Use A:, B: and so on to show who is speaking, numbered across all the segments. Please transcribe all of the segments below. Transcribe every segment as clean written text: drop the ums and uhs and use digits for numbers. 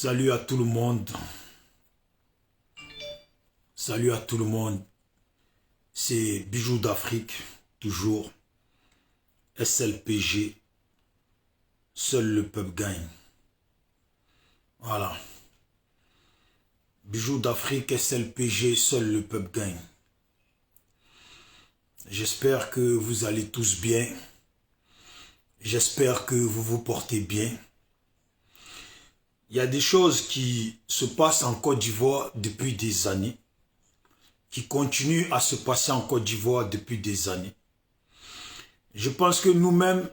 A: Salut à tout le monde. Salut à tout le monde. C'est Bijoux d'Afrique, toujours. SLPG. Seul le peuple gagne. Voilà. Bijoux d'Afrique, SLPG, seul le peuple gagne. J'espère que vous allez tous bien. J'espère que vous vous portez bien. Il y a des choses qui se passent en Côte d'Ivoire depuis des années, qui continuent à se passer en Côte d'Ivoire depuis des années. Je pense que nous-mêmes,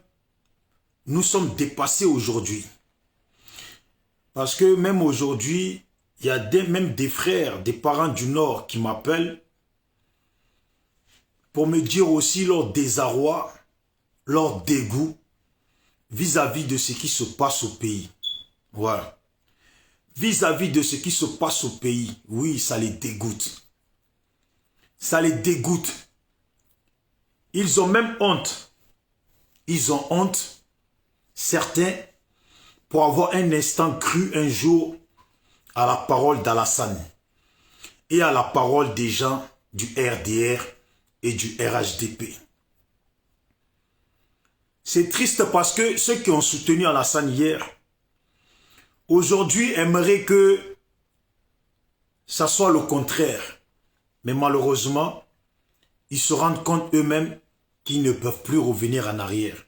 A: nous sommes dépassés aujourd'hui. Parce que même aujourd'hui, il y a même des frères, des parents du Nord qui m'appellent pour me dire aussi leur désarroi, leur dégoût vis-à-vis de ce qui se passe au pays. Voilà. Vis-à-vis de ce qui se passe au pays, oui, ça les dégoûte. Ça les dégoûte. Ils ont même honte. Ils ont honte, certains, pour avoir un instant cru un jour à la parole d'Alassane et à la parole des gens du RDR et du RHDP. C'est triste parce que ceux qui ont soutenu Alassane hier, aujourd'hui aimeraient que ça soit le contraire. Mais malheureusement, ils se rendent compte eux-mêmes qu'ils ne peuvent plus revenir en arrière.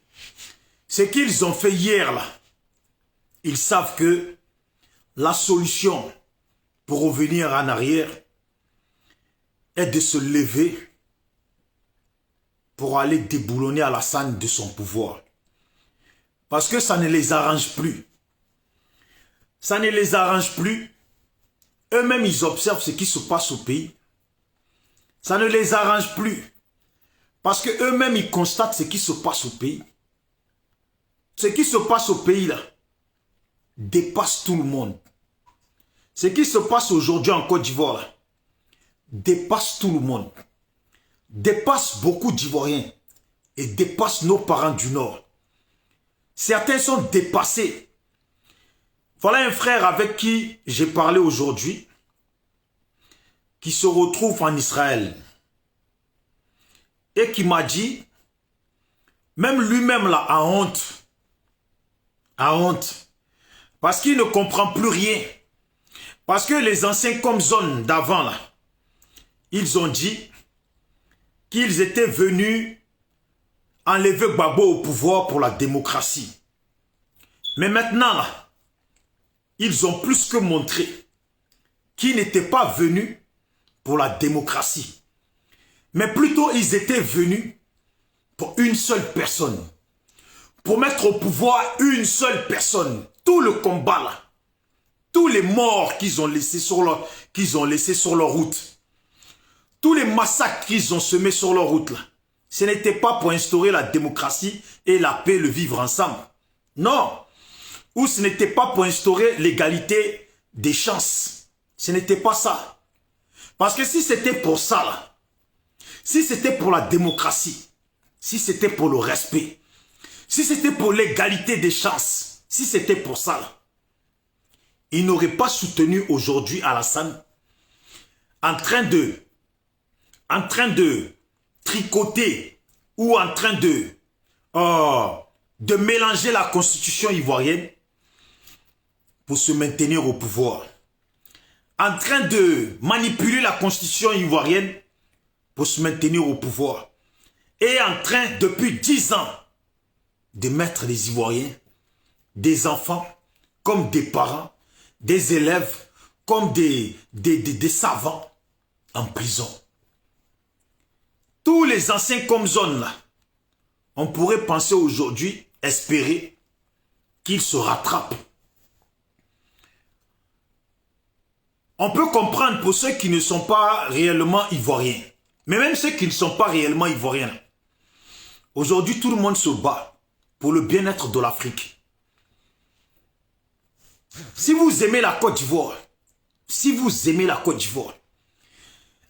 A: Ce qu'ils ont fait hier là, ils savent que la solution pour revenir en arrière est de se lever pour aller déboulonner Alassane de son pouvoir. Parce que ça ne les arrange plus. Ça ne les arrange plus. Eux-mêmes, ils observent ce qui se passe au pays. Ça ne les arrange plus. Parce que eux-mêmes, ils constatent ce qui se passe au pays. Ce qui se passe au pays, là, dépasse tout le monde. Ce qui se passe aujourd'hui en Côte d'Ivoire, là, dépasse tout le monde. Dépasse beaucoup d'Ivoiriens. Et dépasse nos parents du Nord. Certains sont dépassés. Voilà un frère avec qui j'ai parlé aujourd'hui, qui se retrouve en Israël, et qui m'a dit, même lui-même là, a honte, parce qu'il ne comprend plus rien, parce que les anciens comme zone d'avant là, ils ont dit qu'ils étaient venus enlever Gbagbo au pouvoir pour la démocratie. Mais maintenant là, ils ont plus que montré qu'ils n'étaient pas venus pour la démocratie. Mais plutôt, ils étaient venus pour une seule personne. Pour mettre au pouvoir une seule personne. Tout le combat là. Tous les morts qu'ils ont laissés sur leur route. Tous les massacres qu'ils ont semés sur leur route là. Ce n'était pas pour instaurer la démocratie et la paix, le vivre ensemble. Non. Ou ce n'était pas pour instaurer l'égalité des chances. Ce n'était pas ça. Parce que si c'était pour ça, là, si c'était pour la démocratie, si c'était pour le respect, si c'était pour l'égalité des chances, si c'était pour ça, là, ils n'auraient pas soutenu aujourd'hui Alassane en train de tricoter ou en train de mélanger la constitution ivoirienne pour se maintenir au pouvoir. En train de manipuler la constitution ivoirienne pour se maintenir au pouvoir. Et en train, depuis 10 ans, de mettre les Ivoiriens, des enfants, comme des parents, des élèves, comme des savants, en prison. Tous les anciens comme zone là, on pourrait penser aujourd'hui, espérer qu'ils se rattrapent. On peut comprendre pour ceux qui ne sont pas réellement ivoiriens. Mais même ceux qui ne sont pas réellement ivoiriens. Aujourd'hui, tout le monde se bat pour le bien-être de l'Afrique. Si vous aimez la Côte d'Ivoire,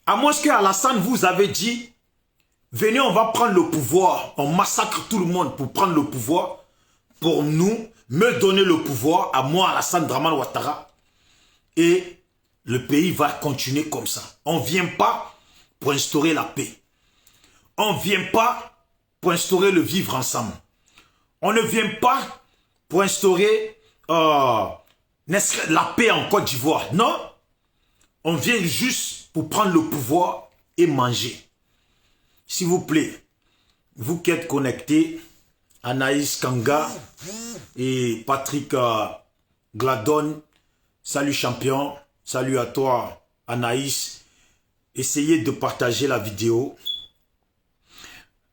A: à moins qu'Alassane vous avait dit, venez, on va prendre le pouvoir, on massacre tout le monde pour prendre le pouvoir, pour nous, me donner le pouvoir, à moi, Alassane Dramane Ouattara, et le pays va continuer comme ça. On ne vient pas pour instaurer la paix. On ne vient pas pour instaurer le vivre ensemble. On ne vient pas pour instaurer la paix en Côte d'Ivoire. Non, on vient juste pour prendre le pouvoir et manger. S'il vous plaît, vous qui êtes connectés, Anaïs Kanga et Patrick Gladon, salut champion, salut à toi Anaïs. Essayez de partager la vidéo.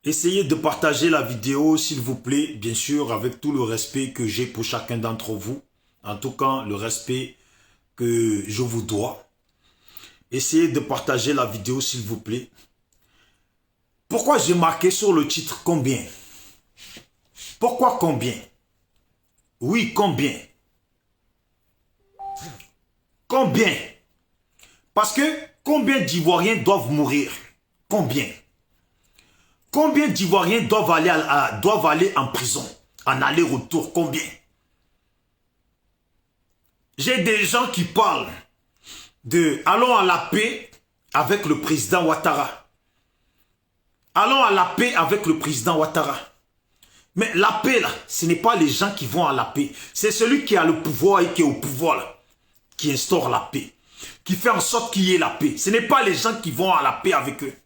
A: Essayez de partager la vidéo, s'il vous plaît, bien sûr, avec tout le respect que j'ai pour chacun d'entre vous. En tout cas, le respect que je vous dois. Essayez de partager la vidéo, s'il vous plaît. Pourquoi j'ai marqué sur le titre combien? Pourquoi combien? Oui, combien? Combien? Parce que combien d'Ivoiriens doivent mourir? Combien? Combien d'Ivoiriens doivent aller en prison? En aller-retour, combien? J'ai des gens qui parlent de « allons à la paix avec le président Ouattara ». Allons à la paix avec le président Ouattara. Mais la paix, là, ce n'est pas les gens qui vont à la paix. C'est celui qui a le pouvoir et qui est au pouvoir, là, qui instaure la paix. Qui fait en sorte qu'il y ait la paix. Ce n'est pas les gens qui vont à la paix avec eux.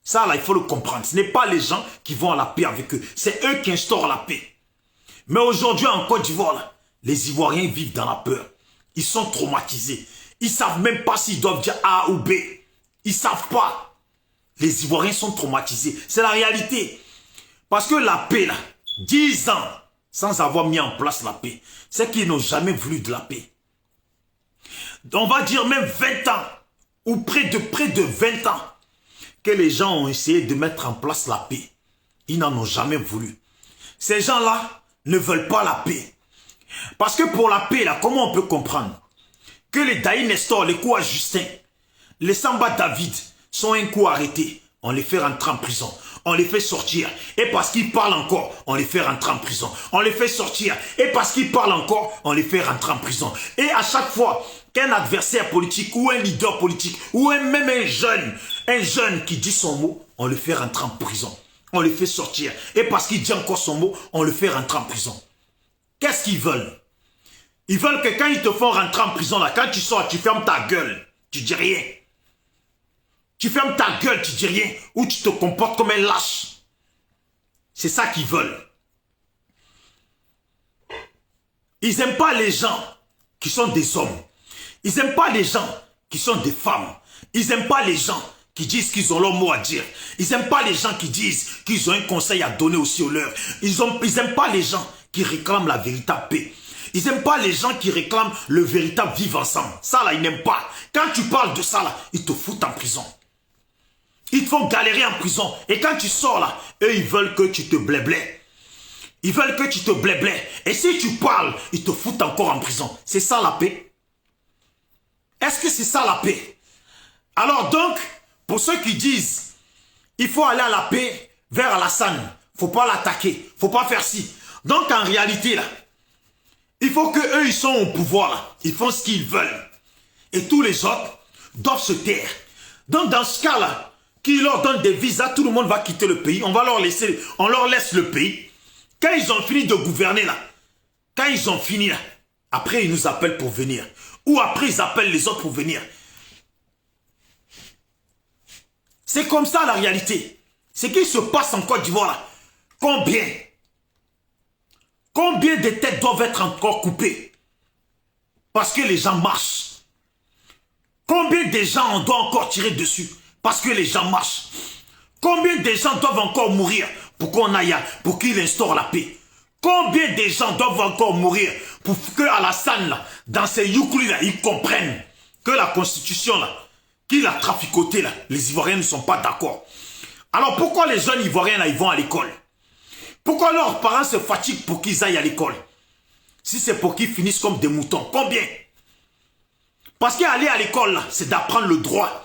A: Ça, là, il faut le comprendre. Ce n'est pas les gens qui vont à la paix avec eux. C'est eux qui instaurent la paix. Mais aujourd'hui, en Côte d'Ivoire, les Ivoiriens vivent dans la peur. Ils sont traumatisés. Ils ne savent même pas s'ils doivent dire A ou B. Ils ne savent pas. Les Ivoiriens sont traumatisés. C'est la réalité. Parce que la paix, là, 10 ans sans avoir mis en place la paix, c'est qu'ils n'ont jamais voulu de la paix. On va dire même 20 ans, ou près de 20 ans, que les gens ont essayé de mettre en place la paix. Ils n'en ont jamais voulu. Ces gens-là ne veulent pas la paix. Parce que pour la paix, là, comment on peut comprendre que les Daï Nestor, les Koua Justin, les Samba David sont un coup arrêtés, on les fait rentrer en prison. On les fait sortir. Et parce qu'ils parlent encore, on les fait rentrer en prison. On les fait sortir. Et parce qu'ils parlent encore, on les fait rentrer en prison. Et à chaque fois qu'un adversaire politique ou un leader politique ou même un jeune qui dit son mot, on le fait rentrer en prison. On le fait sortir. Et parce qu'il dit encore son mot, on le fait rentrer en prison. Qu'est-ce qu'ils veulent? Ils veulent que quand ils te font rentrer en prison, là, quand tu sors, tu fermes ta gueule. Tu dis rien. Tu fermes ta gueule, tu dis rien, ou tu te comportes comme un lâche. C'est ça qu'ils veulent. Ils n'aiment pas les gens qui sont des hommes. Ils n'aiment pas les gens qui sont des femmes. Ils n'aiment pas les gens qui disent qu'ils ont leur mot à dire. Ils n'aiment pas les gens qui disent qu'ils ont un conseil à donner aussi aux leurs. Ils n'aiment pas les gens qui réclament la véritable paix. Ils n'aiment pas les gens qui réclament le véritable vivre ensemble. Ça là, ils n'aiment pas. Quand tu parles de ça là, ils te foutent en prison. Ils te font galérer en prison. Et quand tu sors là, eux, ils veulent que tu te blé-blé. Ils veulent que tu te blé-blé. Et si tu parles, ils te foutent encore en prison. C'est ça la paix? Est-ce que c'est ça la paix? Alors donc, pour ceux qui disent, il faut aller à la paix vers Alassane. Il ne faut pas l'attaquer. Il ne faut pas faire ci. Donc en réalité là, il faut qu'eux, ils sont au pouvoir là. Ils font ce qu'ils veulent. Et tous les autres doivent se taire. Donc dans ce cas là, qui leur donne des visas, tout le monde va quitter le pays. On leur laisse le pays. Quand ils ont fini de gouverner là, quand ils ont fini là, après ils nous appellent pour venir. Ou après ils appellent les autres pour venir. C'est comme ça la réalité. Ce qui se passe en Côte d'Ivoire là, combien de têtes doivent être encore coupées? Parce que les gens marchent. Combien de gens on doit encore tirer dessus? Parce que les gens marchent. Combien de gens doivent encore mourir pour qu'on aille, pour qu'il instaure la paix? Combien de gens doivent encore mourir pour que Alassane, là, dans ses youklis, là, ils comprennent que la constitution, là, qu'il a traficoté, là, les Ivoiriens ne sont pas d'accord. Alors pourquoi les jeunes Ivoiriens, là, ils vont à l'école? Pourquoi leurs parents se fatiguent pour qu'ils aillent à l'école? Si c'est pour qu'ils finissent comme des moutons, combien? Parce qu'aller à l'école, là, c'est d'apprendre le droit.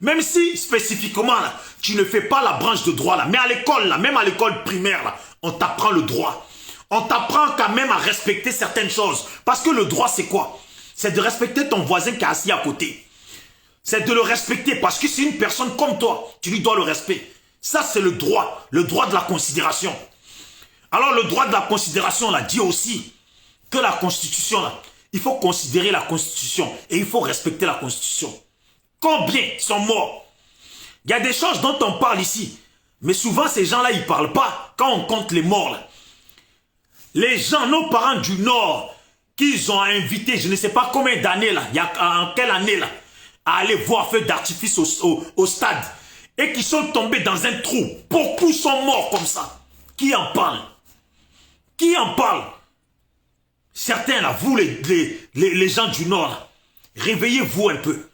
A: Même si, spécifiquement, là, tu ne fais pas la branche de droit, là, mais à l'école, là, même à l'école primaire, là, on t'apprend le droit. On t'apprend quand même à respecter certaines choses. Parce que le droit, c'est quoi? c'est de respecter ton voisin qui est assis à côté. C'est de le respecter parce que c'est une personne comme toi. Tu lui dois le respect. Ça, c'est le droit de la considération. Alors, le droit de la considération, là, dit aussi que la Constitution, là, il faut considérer la Constitution et il faut respecter la Constitution. Combien sont morts? Il y a des choses dont on parle ici, mais souvent, ces gens-là, ils ne parlent pas quand on compte les morts, là. Les gens, nos parents du Nord, qu'ils ont invité, je ne sais pas combien d'années, là, il y a en quelle année, là, à aller voir feu d'artifice au stade, et qui sont tombés dans un trou. Beaucoup sont morts comme ça. Qui en parle? Qui en parle? Certains là, vous les gens du Nord, là, réveillez-vous un peu.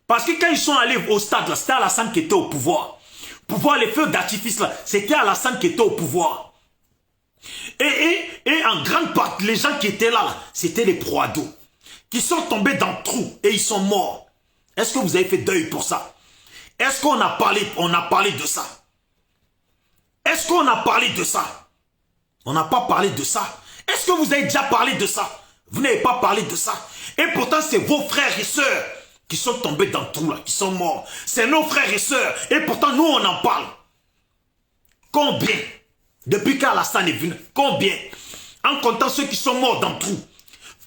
A: Parce que quand ils sont allés au stade, là, c'était Alassane qui était au pouvoir. Pour voir les feux d'artifice, là, c'était Alassane qui était au pouvoir. Et en grande partie, les gens qui étaient là, c'était les proados, qui sont tombés dans le trou et ils sont morts. Est-ce que vous avez fait deuil pour ça? Est-ce qu'on a parlé de ça? Est-ce qu'on a parlé de ça? On n'a pas parlé de ça. Est-ce que vous avez déjà parlé de ça? Vous n'avez pas parlé de ça. Et pourtant, c'est vos frères et sœurs qui sont tombés dans le trou là, qui sont morts. C'est nos frères et sœurs. Et pourtant, nous, on en parle. Combien? Depuis qu'Alassane est venu, combien? En comptant ceux qui sont morts dans le trou.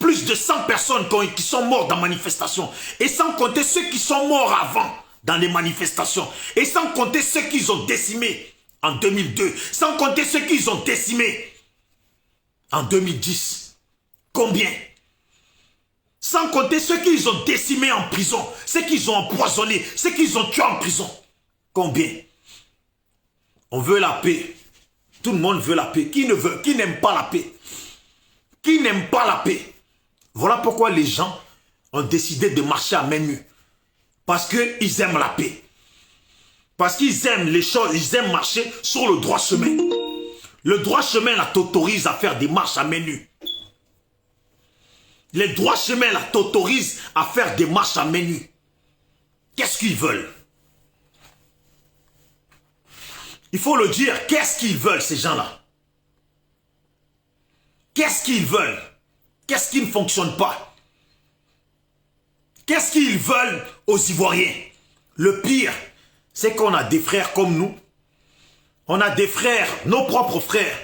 A: Plus de 100 personnes qui sont mortes dans la manifestation. Et sans compter ceux qui sont morts avant dans les manifestations. Et sans compter ceux qu'ils ont décimés en 2002. Sans compter ceux qu'ils ont décimés en 2010. Combien? Sans compter ceux qu'ils ont décimés en prison. Ceux qu'ils ont empoisonnés. Ceux qu'ils ont tués en prison. Combien? On veut la paix. Tout le monde veut la paix. Qui n'aime pas la paix? Qui n'aime pas la paix? Voilà pourquoi les gens ont décidé de marcher à main nue. Parce qu'ils aiment la paix. Parce qu'ils aiment les choses, ils aiment marcher sur le droit chemin. Le droit chemin là t'autorise à faire des marches à main nue. Les droits chemins là t'autorisent à faire des marches à main nue. Qu'est-ce qu'ils veulent? Il faut le dire, qu'est-ce qu'ils veulent ces gens-là? Qu'est-ce qu'ils veulent? Qu'est-ce qui ne fonctionne pas? Qu'est-ce qu'ils veulent aux Ivoiriens? Le pire, c'est qu'on a des frères comme nous. On a des frères, nos propres frères,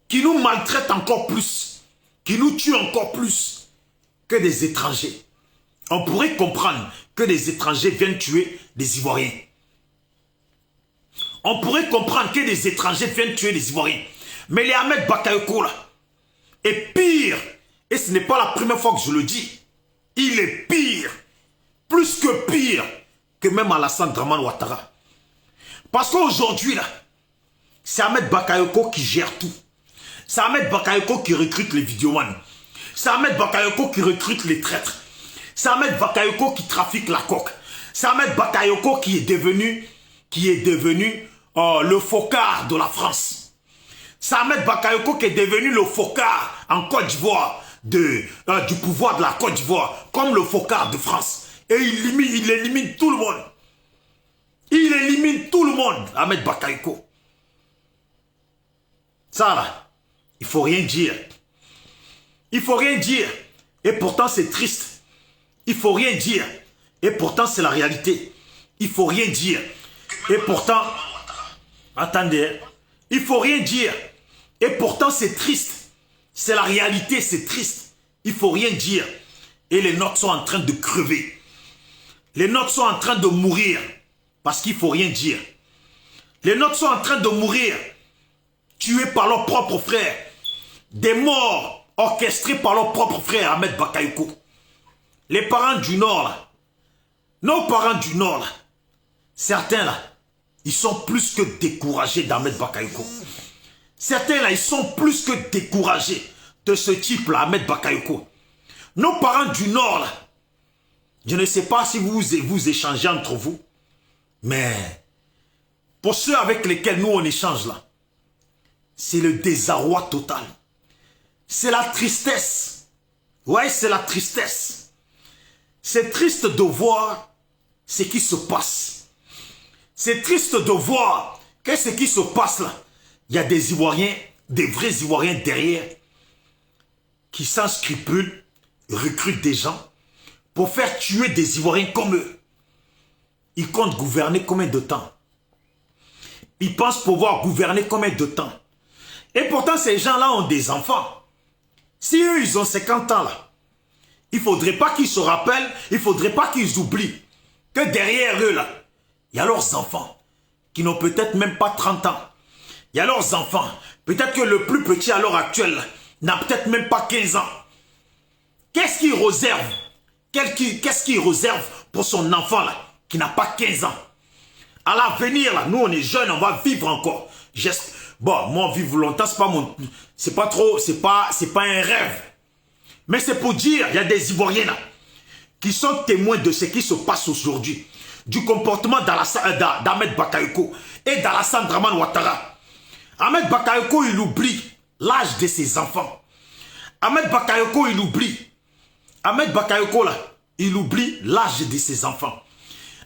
A: qui nous maltraitent encore plus, qui nous tuent encore plus que des étrangers. On pourrait comprendre que des étrangers viennent tuer des Ivoiriens. On pourrait comprendre que des étrangers viennent tuer des Ivoiriens. Mais les Ahmed Bakayoko là, est pire, et ce n'est pas la première fois que je le dis, il est pire, plus que pire, que même Alassane Dramane Ouattara. Parce qu'aujourd'hui, là, c'est Ahmed Bakayoko qui gère tout. C'est Ahmed Bakayoko qui recrute les vidéomans. C'est Ahmed Bakayoko qui recrute les traîtres. C'est Ahmed Bakayoko qui trafique la coque. C'est Ahmed Bakayoko qui est devenu le focard de la France. C'est Ahmed Bakayoko qui est devenu le focard en Côte d'Ivoire, du pouvoir de la Côte d'Ivoire, comme le focard de France. Et il élimine tout le monde. Il élimine tout le monde, Ahmed Bakayoko. Ça là, il faut rien dire. Il faut rien dire. Et pourtant c'est triste. Il faut rien dire. Et pourtant c'est la réalité. Il faut rien dire. Et pourtant, attendez, il faut rien dire. Et pourtant c'est triste. C'est la réalité, c'est triste. Il faut rien dire. Et les nôtres sont en train de crever. Les nôtres sont en train de mourir. Parce qu'il ne faut rien dire. Les nôtres sont en train de mourir. Tués par leurs propres frères. Des morts orchestrés par leurs propres frères, Ahmed Bakayoko. Les parents du Nord, là. Nos parents du Nord, là. Certains, là, ils sont plus que découragés d'Ahmed Bakayoko. Certains, là, ils sont plus que découragés de ce type-là, Ahmed Bakayoko. Nos parents du Nord, là, je ne sais pas si vous échangez entre vous, mais pour ceux avec lesquels nous on échange là, c'est le désarroi total. C'est la tristesse. Ouais, c'est la tristesse. C'est triste de voir ce qui se passe. C'est triste de voir que ce qui se passe là, il y a des Ivoiriens, des vrais Ivoiriens derrière, qui sans scrupules recrutent des gens pour faire tuer des Ivoiriens comme eux. Ils comptent gouverner combien de temps? Ils pensent pouvoir gouverner combien de temps? Et pourtant, ces gens-là ont des enfants. Si eux, ils ont 50 ans là, il ne faudrait pas qu'ils se rappellent, il ne faudrait pas qu'ils oublient que derrière eux là, il y a leurs enfants qui n'ont peut-être même pas 30 ans. Il y a leurs enfants. Peut-être que le plus petit à l'heure actuelle n'a peut-être même pas 15 ans. Qu'est-ce qu'il réserve? Qu'est-ce qu'il réserve pour son enfant là, qui n'a pas 15 ans? À l'avenir là, nous on est jeunes, on va vivre encore. Bon, moi vivre longtemps, c'est pas un rêve. Mais c'est pour dire, il y a des Ivoiriens là, qui sont témoins de ce qui se passe aujourd'hui, du comportement d'Ahmed Bakayoko et d'Alassane Dramane Ouattara. Ahmed Bakayoko, il oublie l'âge de ses enfants. Ahmed Bakayoko, il oublie. Ahmed Bakayoko, là, il oublie l'âge de ses enfants.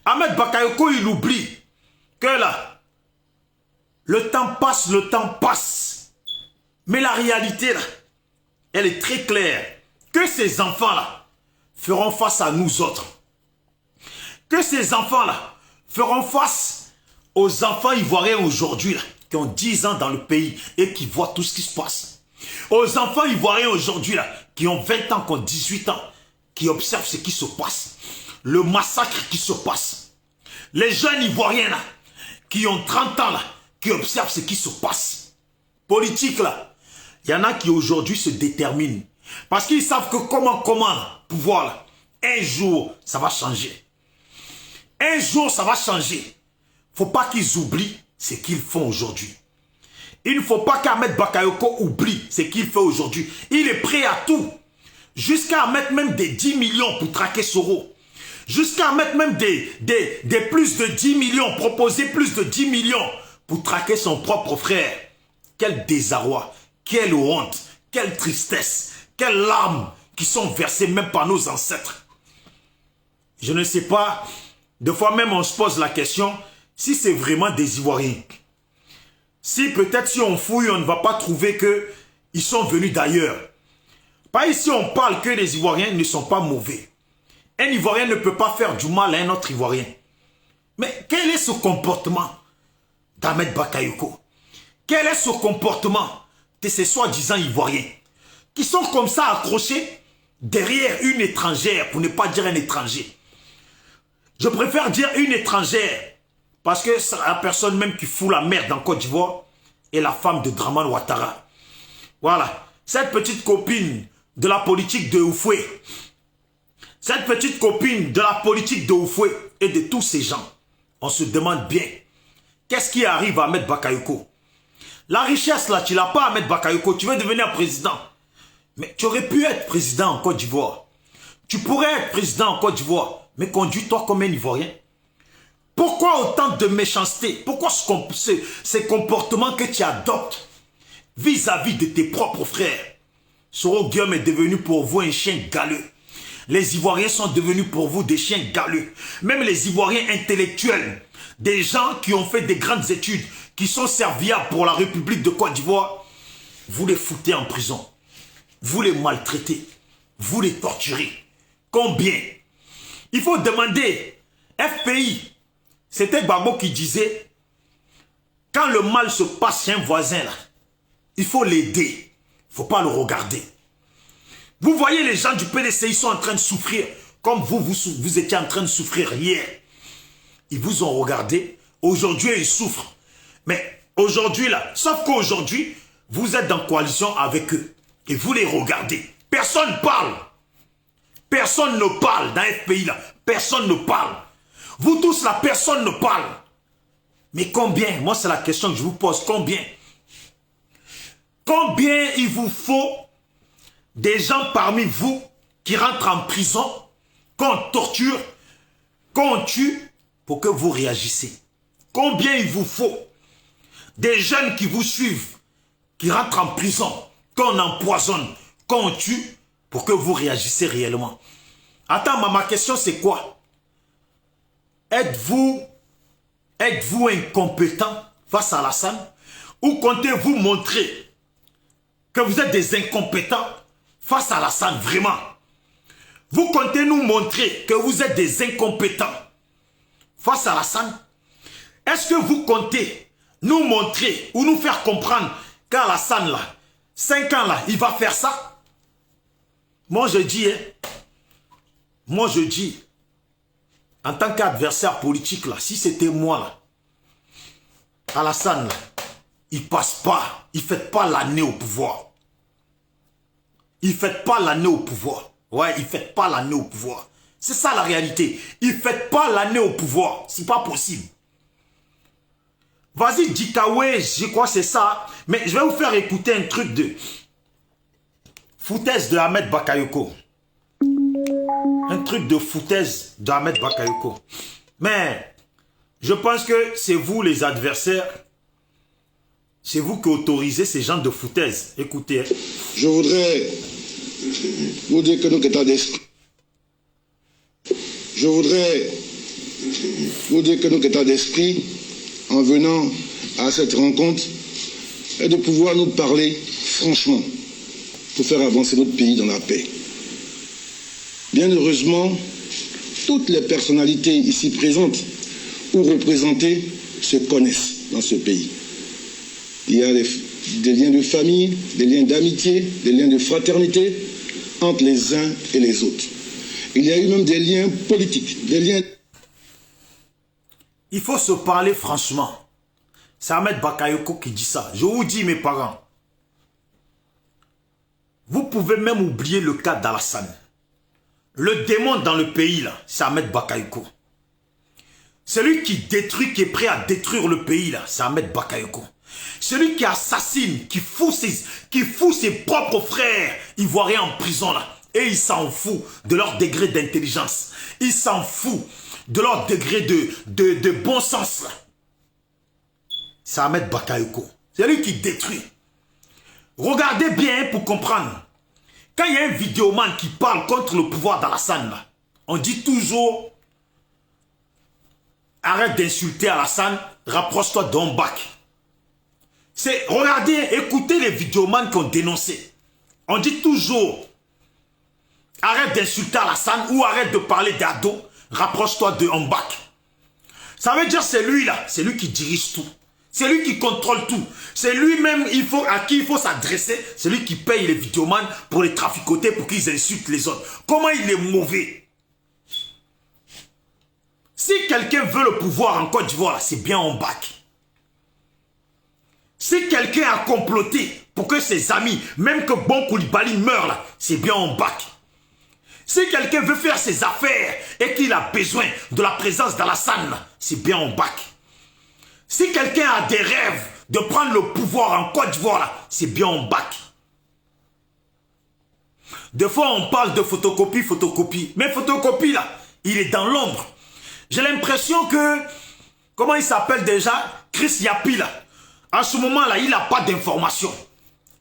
A: Ahmed Bakayoko, il oublie que là, le temps passe. Mais la réalité, là, elle est très claire. Que ces enfants-là feront face à nous autres. Que ces enfants-là feront face aux enfants ivoiriens aujourd'hui, là, qui ont 10 ans dans le pays et qui voient tout ce qui se passe. Aux enfants ivoiriens aujourd'hui, là, qui ont 20 ans, qui ont 18 ans, qui observent ce qui se passe. Le massacre qui se passe. Les jeunes ivoiriens, là, qui ont 30 ans, là, qui observent ce qui se passe. Politique, là, il y en a qui aujourd'hui se déterminent. Parce qu'ils savent que comment pouvoir, là, un jour, ça va changer. Un jour, ça va changer. Il ne faut pas qu'ils oublient ce qu'ils font aujourd'hui. Il ne faut pas qu'Ahmed Bakayoko oublie ce qu'il fait aujourd'hui. Il est prêt à tout. Jusqu'à mettre même des 10 millions pour traquer Soro. Jusqu'à mettre même des plus de 10 millions, proposer plus de 10 millions pour traquer son propre frère. Quel désarroi, quelle honte, quelle tristesse. Quelles larmes qui sont versées même par nos ancêtres. Je ne sais pas, des fois même on se pose la question, si c'est vraiment des Ivoiriens. Si peut-être si on fouille, on ne va pas trouver qu'ils sont venus d'ailleurs. Pas ici on parle que les Ivoiriens ne sont pas mauvais. Un Ivoirien ne peut pas faire du mal à un autre Ivoirien. Mais quel est ce comportement d'Ahmed Bakayoko? Quel est ce comportement de ces soi-disant Ivoiriens qui sont comme ça accrochés derrière une étrangère, pour ne pas dire un étranger. Je préfère dire une étrangère, parce que c'est la personne même qui fout la merde en Côte d'Ivoire est la femme de Dramane Ouattara. Voilà, cette petite copine de la politique de Oufoué, cette petite copine de la politique de Oufoué et de tous ces gens, on se demande bien, qu'est-ce qui arrive à Ahmed Bakayoko? La richesse là, tu l'as pas Ahmed Bakayoko, tu veux devenir président. Mais tu aurais pu être président en Côte d'Ivoire. Tu pourrais être président en Côte d'Ivoire, mais conduis-toi comme un Ivoirien. Pourquoi autant de méchanceté? Pourquoi ces comportements que tu adoptes vis-à-vis de tes propres frères? Soro Guillaume est devenu pour vous un chien galeux. Les Ivoiriens sont devenus pour vous des chiens galeux. Même les Ivoiriens intellectuels, des gens qui ont fait des grandes études, qui sont serviables pour la République de Côte d'Ivoire, vous les foutez en prison. Vous les maltraitez, vous les torturez. Combien? Il faut demander, FPI, c'était Gbagbo qui disait, quand le mal se passe chez un voisin, là, il faut l'aider, il ne faut pas le regarder. Vous voyez les gens du PDC, ils sont en train de souffrir, comme vous étiez en train de souffrir hier. Ils vous ont regardé, aujourd'hui ils souffrent. Mais aujourd'hui là, sauf qu'aujourd'hui, vous êtes en coalition avec eux. Et vous les regardez. Personne ne parle. Personne ne parle dans ce pays-là. Personne ne parle. Vous tous là, personne ne parle. Mais combien? Moi, c'est la question que je vous pose. Combien? Combien il vous faut des gens parmi vous qui rentrent en prison, qu'on torture, qu'on tue, pour que vous réagissez? Combien il vous faut des jeunes qui vous suivent, qui rentrent en prison, qu'on empoisonne, qu'on tue, pour que vous réagissez réellement? Attends, ma question c'est quoi? Êtes-vous incompétent face à Alassane? Ou comptez-vous montrer que vous êtes des incompétents face à Alassane, vraiment? Vous comptez nous montrer que vous êtes des incompétents face à Alassane? Est-ce que vous comptez nous montrer ou nous faire comprendre qu'Alassane, là, 5 ans, là, il va faire ça? Moi, je dis, en tant qu'adversaire politique, là, si c'était moi, là, Alassane, là, il passe pas, il ne fait pas l'année au pouvoir. Il ne fait pas l'année au pouvoir. Ouais, il ne fait pas l'année au pouvoir. C'est ça la réalité. Il ne fait pas l'année au pouvoir. C'est pas possible. Vas-y, Dikawe, je crois que c'est ça. Mais je vais vous faire écouter un truc de foutaise de Ahmed Bakayoko. Un truc de foutaise de Ahmed Bakayoko. Mais je pense que c'est vous les adversaires. C'est vous qui autorisez ces gens de foutaise. Écoutez. Hein.
B: Je voudrais vous dire que nos états d'esprit. Je voudrais vous dire que nos états d'esprit, en venant à cette rencontre, est de pouvoir nous parler franchement pour faire avancer notre pays dans la paix. Bien heureusement, toutes les personnalités ici présentes ou représentées se connaissent dans ce pays. Il y a des liens de famille, des liens d'amitié, des liens de fraternité entre les uns et les autres. Il y a eu même des liens politiques, des liens...
A: Il faut se parler franchement. C'est Ahmed Bakayoko qui dit ça. Je vous dis, mes parents, vous pouvez même oublier le cas d'Alassane. Le démon dans le pays, là, c'est Ahmed Bakayoko. Celui qui détruit, qui est prêt à détruire le pays, là, c'est Ahmed Bakayoko. Celui qui assassine, qui fout ses propres frères ivoiriens en prison, là. Et il s'en fout de leur degré d'intelligence. Il s'en fout de leur degré de bon sens, là. C'est Ahmed Bakayoko. C'est lui qui détruit. Regardez bien pour comprendre. Quand il y a un vidéoman qui parle contre le pouvoir d'Alassane, là, on dit toujours arrête d'insulter Alassane, rapproche-toi d'Ombak. Regardez, écoutez les vidéomans qui ont dénoncé. On dit toujours arrête d'insulter Alassane ou arrête de parler d'Ado, rapproche-toi de Ombak. Ça veut dire c'est lui là, c'est lui qui dirige tout. C'est lui qui contrôle tout. C'est lui-même à qui il faut s'adresser. C'est lui qui paye les vidéomans pour les traficoter, pour qu'ils insultent les autres. Comment il est mauvais? Si quelqu'un veut le pouvoir en Côte d'Ivoire, c'est bien Ombak. Si quelqu'un a comploté pour que ses amis, même que Bon Koulibaly meure là, c'est bien Ombak. Si quelqu'un veut faire ses affaires et qu'il a besoin de la présence d'Alassane, c'est bien Ombak. Si quelqu'un a des rêves de prendre le pouvoir en Côte d'Ivoire, c'est bien Ombak. Des fois, on parle de photocopie. Mais photocopie, là, il est dans l'ombre. J'ai l'impression que, comment il s'appelle déjà? Chris Yapi, là. En ce moment-là, il n'a pas d'informations.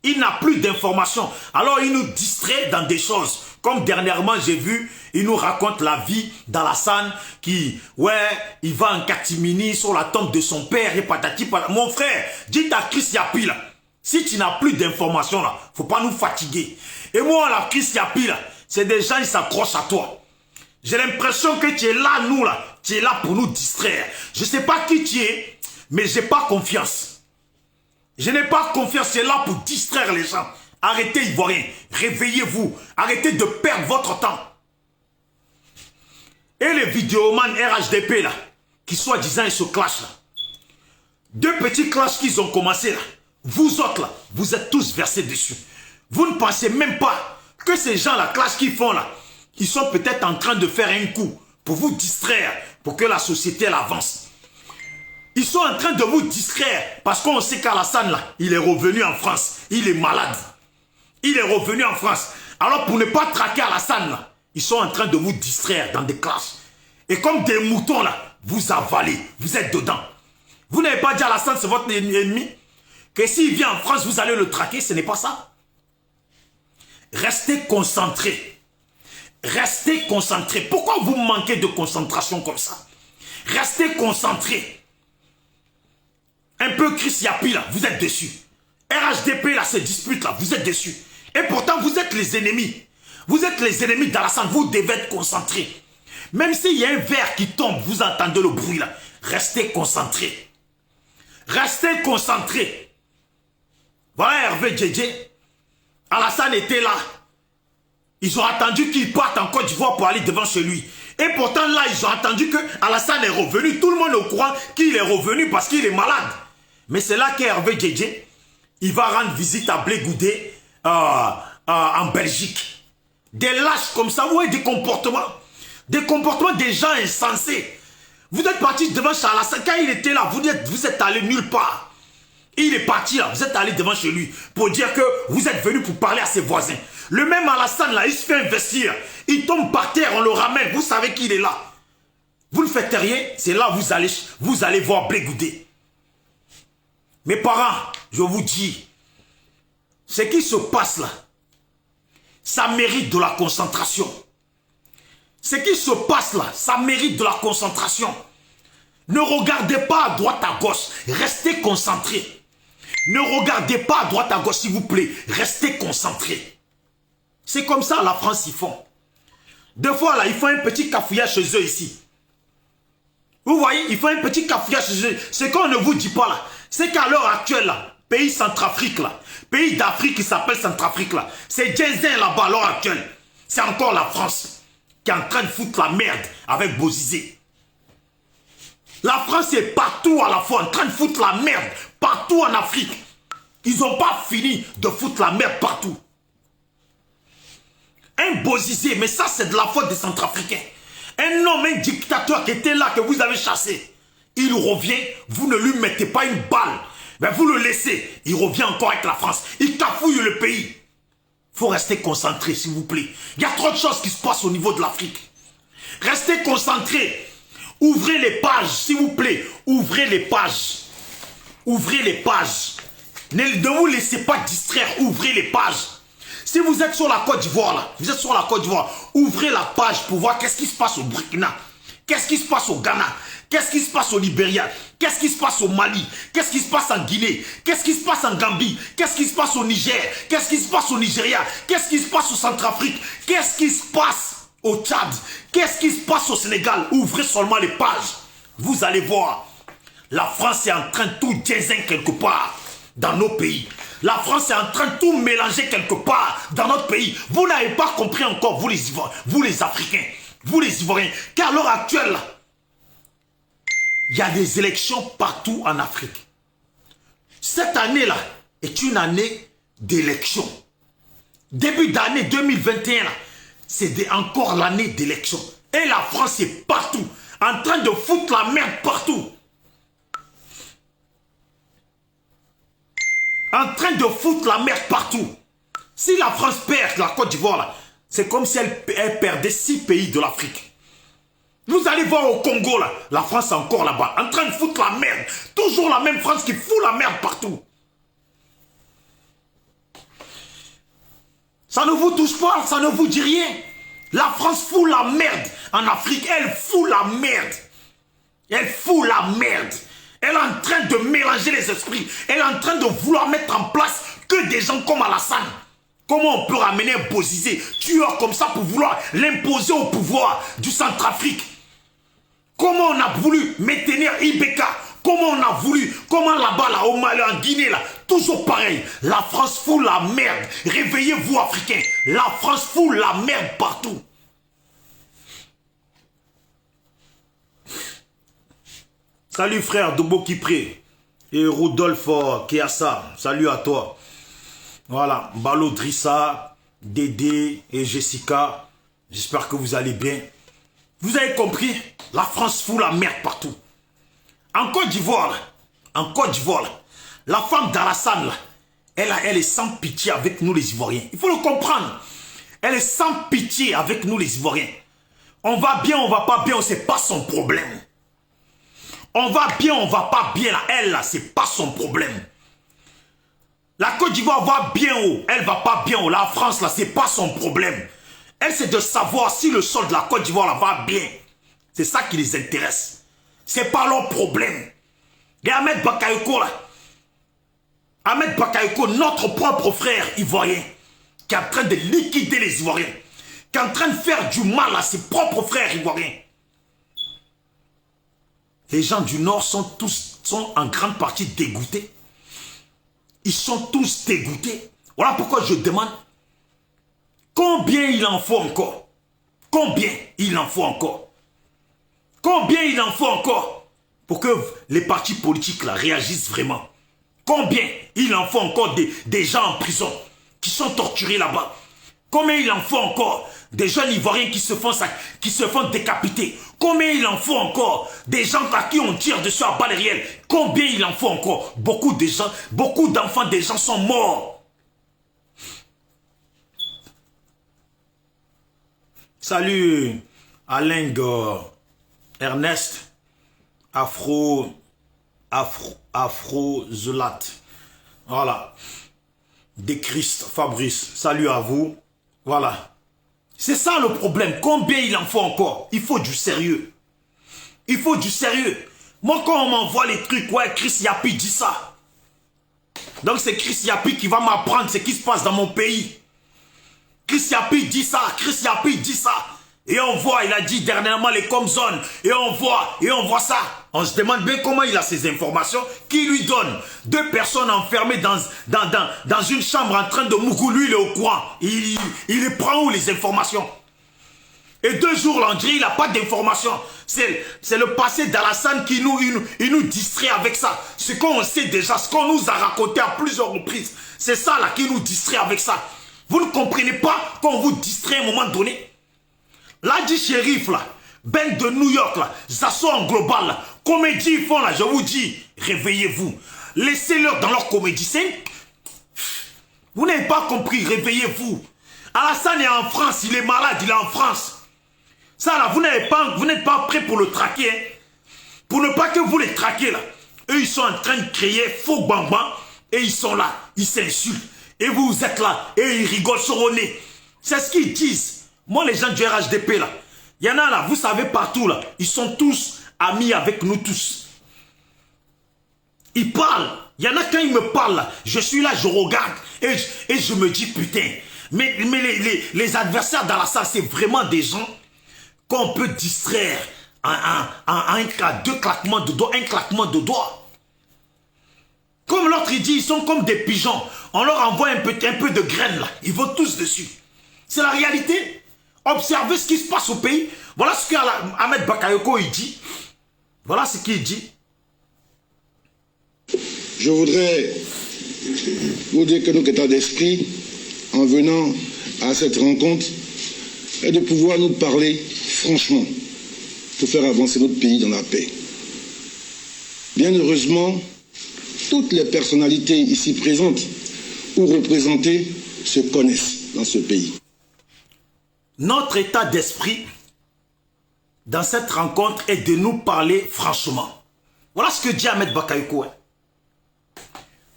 A: Il n'a plus d'informations. Alors, il nous distrait dans des choses. Comme dernièrement, j'ai vu, il nous raconte la vie d'Alassane qui, ouais, il va en catimini sur la tombe de son père et patati patata. Mon frère, dites à Chris Yapi, là, si tu n'as plus d'informations, là, faut pas nous fatiguer. Et moi, là, Chris Yapi, là, c'est des gens, ils s'accrochent à toi. J'ai l'impression que tu es là, nous, là, tu es là pour nous distraire. Je sais pas qui tu es, mais j'ai pas confiance. Je n'ai pas confiance, c'est là pour distraire les gens. Arrêtez, Ivoiriens, réveillez-vous, arrêtez de perdre votre temps. Et les vidéomans RHDP, là, qui soi-disant ils se clashent, là. 2 petits clashs qu'ils ont commencé, là. Vous autres, là, vous êtes tous versés dessus. Vous ne pensez même pas que ces gens, là, clash qu'ils font, là, ils sont peut-être en train de faire un coup pour vous distraire, pour que la société, elle avance. Ils sont en train de vous distraire parce qu'on sait qu'Alassane, là, il est revenu en France. Il est malade. Il est revenu en France. Alors, pour ne pas traquer Alassane, là, ils sont en train de vous distraire dans des classes. Et comme des moutons, là, vous avalez. Vous êtes dedans. Vous n'avez pas dit à Alassane, c'est votre ennemi. Que s'il vient en France, vous allez le traquer. Ce n'est pas ça. Restez concentrés. Restez concentrés. Pourquoi vous manquez de concentration comme ça? Restez concentrés. Un peu Chris Yapi, là, vous êtes dessus. RHDP, là, se dispute, là, vous êtes dessus. Et pourtant, vous êtes les ennemis. Vous êtes les ennemis d'Alassane, vous devez être concentrés. Même s'il y a un verre qui tombe, vous entendez le bruit là. Restez concentrés. Restez concentrés. Voilà Hervé Djedje. Alassane était là. Ils ont attendu qu'il parte en Côte d'Ivoire pour aller devant chez lui. Et pourtant là, ils ont attendu que Alassane est revenu. Tout le monde est au courant qu'il est revenu parce qu'il est malade. Mais c'est là qu'Hervé Djedje, il va rendre visite à Blé Goudé en Belgique. Des lâches comme ça, vous voyez des comportements des gens insensés. Vous êtes parti devant chez Alassane. Quand il était là, vous êtes allé nulle part. Il est parti là, vous êtes allé devant chez lui pour dire que vous êtes venu pour parler à ses voisins. Le même Alassane là, il se fait investir. Il tombe par terre, on le ramène. Vous savez qu'il est là. Vous ne faites rien, c'est là vous allez voir Blé Goudé. Mes parents, je vous dis, ce qui se passe là, ça mérite de la concentration. Ce qui se passe là, ça mérite de la concentration. Ne regardez pas à droite, à gauche. Restez concentrés. Ne regardez pas à droite, à gauche, s'il vous plaît. Restez concentrés. C'est comme ça, la France, ils font. Deux fois, là, ils font un petit cafouillage chez eux ici. Vous voyez, ils font un petit cafouillage chez eux. Ce qu'on ne vous dit pas là, c'est qu'à l'heure actuelle, là, pays Centrafrique, là, pays d'Afrique qui s'appelle Centrafrique, là, c'est Djenzen là-bas à l'heure actuelle. C'est encore la France qui est en train de foutre la merde avec Bozizé. La France est partout à la fois en train de foutre la merde, partout en Afrique. Ils n'ont pas fini de foutre la merde partout. Un Bozizé, mais ça c'est de la faute des Centrafricains. Un homme, un dictateur qui était là, que vous avez chassé. Il revient, vous ne lui mettez pas une balle. Mais vous le laissez, il revient encore avec la France. Il cafouille le pays. Il faut rester concentré, s'il vous plaît. Il y a trop de choses qui se passent au niveau de l'Afrique. Restez concentrés. Ouvrez les pages, s'il vous plaît. Ouvrez les pages. Ouvrez les pages. Ne vous laissez pas distraire. Ouvrez les pages. Si vous êtes sur la Côte d'Ivoire, là, vous êtes sur la Côte d'Ivoire, ouvrez la page pour voir qu'est-ce qui se passe au Burkina. Qu'est-ce qui se passe au Ghana? Qu'est-ce qui se passe au Libéria? Qu'est-ce qui se passe au Mali? Qu'est-ce qui se passe en Guinée? Qu'est-ce qui se passe en Gambie? Qu'est-ce qui se passe au Niger? Qu'est-ce qui se passe au Nigeria? Qu'est-ce qui se passe au Centrafrique? Qu'est-ce qui se passe au Tchad? Qu'est-ce qui se passe au Sénégal? Ouvrez seulement les pages. Vous allez voir. La France est en train de tout désinguer quelque part dans nos pays. La France est en train de tout mélanger quelque part dans notre pays. Vous n'avez pas compris encore, vous les Ivoiriens, vous les Africains, vous les Ivoiriens. Car à l'heure actuelle, il y a des élections partout en Afrique. Cette année-là est une année d'élection. Début d'année 2021, c'est encore l'année d'élection. Et la France est partout, en train de foutre la merde partout. En train de foutre la merde partout. Si la France perd la Côte d'Ivoire, c'est comme si elle perdait 6 pays de l'Afrique. Vous allez voir au Congo, là, la France est encore là-bas, en train de foutre la merde. Toujours la même France qui fout la merde partout. Ça ne vous touche pas, ça ne vous dit rien. La France fout la merde en Afrique, elle fout la merde. Elle fout la merde. Elle est en train de mélanger les esprits. Elle est en train de vouloir mettre en place que des gens comme Alassane. Comment on peut ramener un Bozizé tueur comme ça pour vouloir l'imposer au pouvoir du Centrafrique? Comment on a voulu maintenir Ibeka? Comment on a voulu? Comment là-bas, là, au Mali, en Guinée, là, toujours pareil. La France fout la merde. Réveillez-vous, Africains. La France fout la merde partout. Salut frère Dobo Kipré et Rodolphe Keassa, salut à toi. Voilà, Balo Drissa, Dédé et Jessica, j'espère que vous allez bien. Vous avez compris, la France fout la merde partout. En Côte d'Ivoire, la femme d'Alassane, elle est sans pitié avec nous les Ivoiriens. Il faut le comprendre. Elle est sans pitié avec nous les Ivoiriens. On va bien, on va pas bien, c'est pas son problème. On va bien, on va pas bien, là. Elle, là, c'est pas son problème. La Côte d'Ivoire va bien haut, elle va pas bien haut. La France, là, c'est pas son problème. Elle, c'est de savoir si le sol de la Côte d'Ivoire, là, va bien. C'est ça qui les intéresse. C'est pas leur problème. Et Ahmed Bakayoko, là. Ahmed Bakayoko, notre propre frère ivoirien, qui est en train de liquider les Ivoiriens. qui est en train de faire du mal à ses propres frères ivoiriens. Les gens du Nord sont en grande partie dégoûtés. Ils sont tous dégoûtés. Voilà pourquoi je demande combien il en faut encore. Combien il en faut encore. Combien il en faut encore pour que les partis politiques là, réagissent vraiment. Combien il en faut encore des gens en prison qui sont torturés là-bas. Combien il en faut encore des jeunes Ivoiriens qui se font décapiter. Combien il en faut encore des gens à qui on tire dessus à balles réelles. Combien il en faut encore. Beaucoup d'enfants des gens sont morts. Salut Alain Ernest Afro Zolat. Voilà. Des Christ Fabrice. Salut à vous. Voilà. C'est ça le problème. Combien il en faut encore? Il faut du sérieux. Il faut du sérieux. Moi, quand on m'envoie les trucs, ouais, Chris Yapi dit ça. Donc c'est Chris Yapi qui va m'apprendre ce qui se passe dans mon pays. Chris Yapi dit ça. Chris Yapi dit ça. Et on voit, il a dit dernièrement les Comzones. Et on voit ça. On se demande bien comment il a ces informations. Qui lui donne? 2 personnes enfermées dans une chambre en train de mougou. Lui, il est au courant. Il les prend où les informations? Et 2 jours, Landry, il n'a pas d'informations. C'est le passé d'Alassane qui nous distrait avec ça. Ce qu'on sait déjà, ce qu'on nous a raconté à plusieurs reprises. C'est ça là qui nous distrait avec ça. Vous ne comprenez pas qu'on vous distrait à un moment donné? Là, dit shérif là, Ben de New York là, Zasso en global là, comédie ils font là, je vous dis, réveillez-vous. Laissez-leur dans leur comédie. Vous n'avez pas compris, réveillez-vous. Alassane est en France, il est malade, il est en France. Ça là, vous n'êtes pas prêts pour le traquer. Hein? Pour ne pas que vous les traquez là. Eux, ils sont en train de créer faux bambam et ils sont là, ils s'insultent. Et vous êtes là, et ils rigolent sur le nez. C'est ce qu'ils disent. Moi, les gens du RHDP, là, il y en a là, vous savez, partout, là, ils sont tous amis avec nous tous. Ils parlent. Il y en a quand ils me parlent, là, je suis là, je regarde, et je me dis, putain, mais les adversaires dans la salle, c'est vraiment des gens qu'on peut distraire en 2 claquements de doigts, un claquement de doigts. Comme l'autre, il dit, ils sont comme des pigeons. On leur envoie un peu de graines, là, ils vont tous dessus. C'est la réalité. Observez ce qui se passe au pays. Voilà ce qu'Ahmed Bakayoko il dit. Voilà ce qu'il dit.
B: Je voudrais vous dire que notre état d'esprit, en venant à cette rencontre, est de pouvoir nous parler franchement pour faire avancer notre pays dans la paix. Bien heureusement, toutes les personnalités ici présentes ou représentées se connaissent dans ce pays.
A: Notre état d'esprit dans cette rencontre est de nous parler franchement. Voilà ce que dit Ahmed Bakayoko.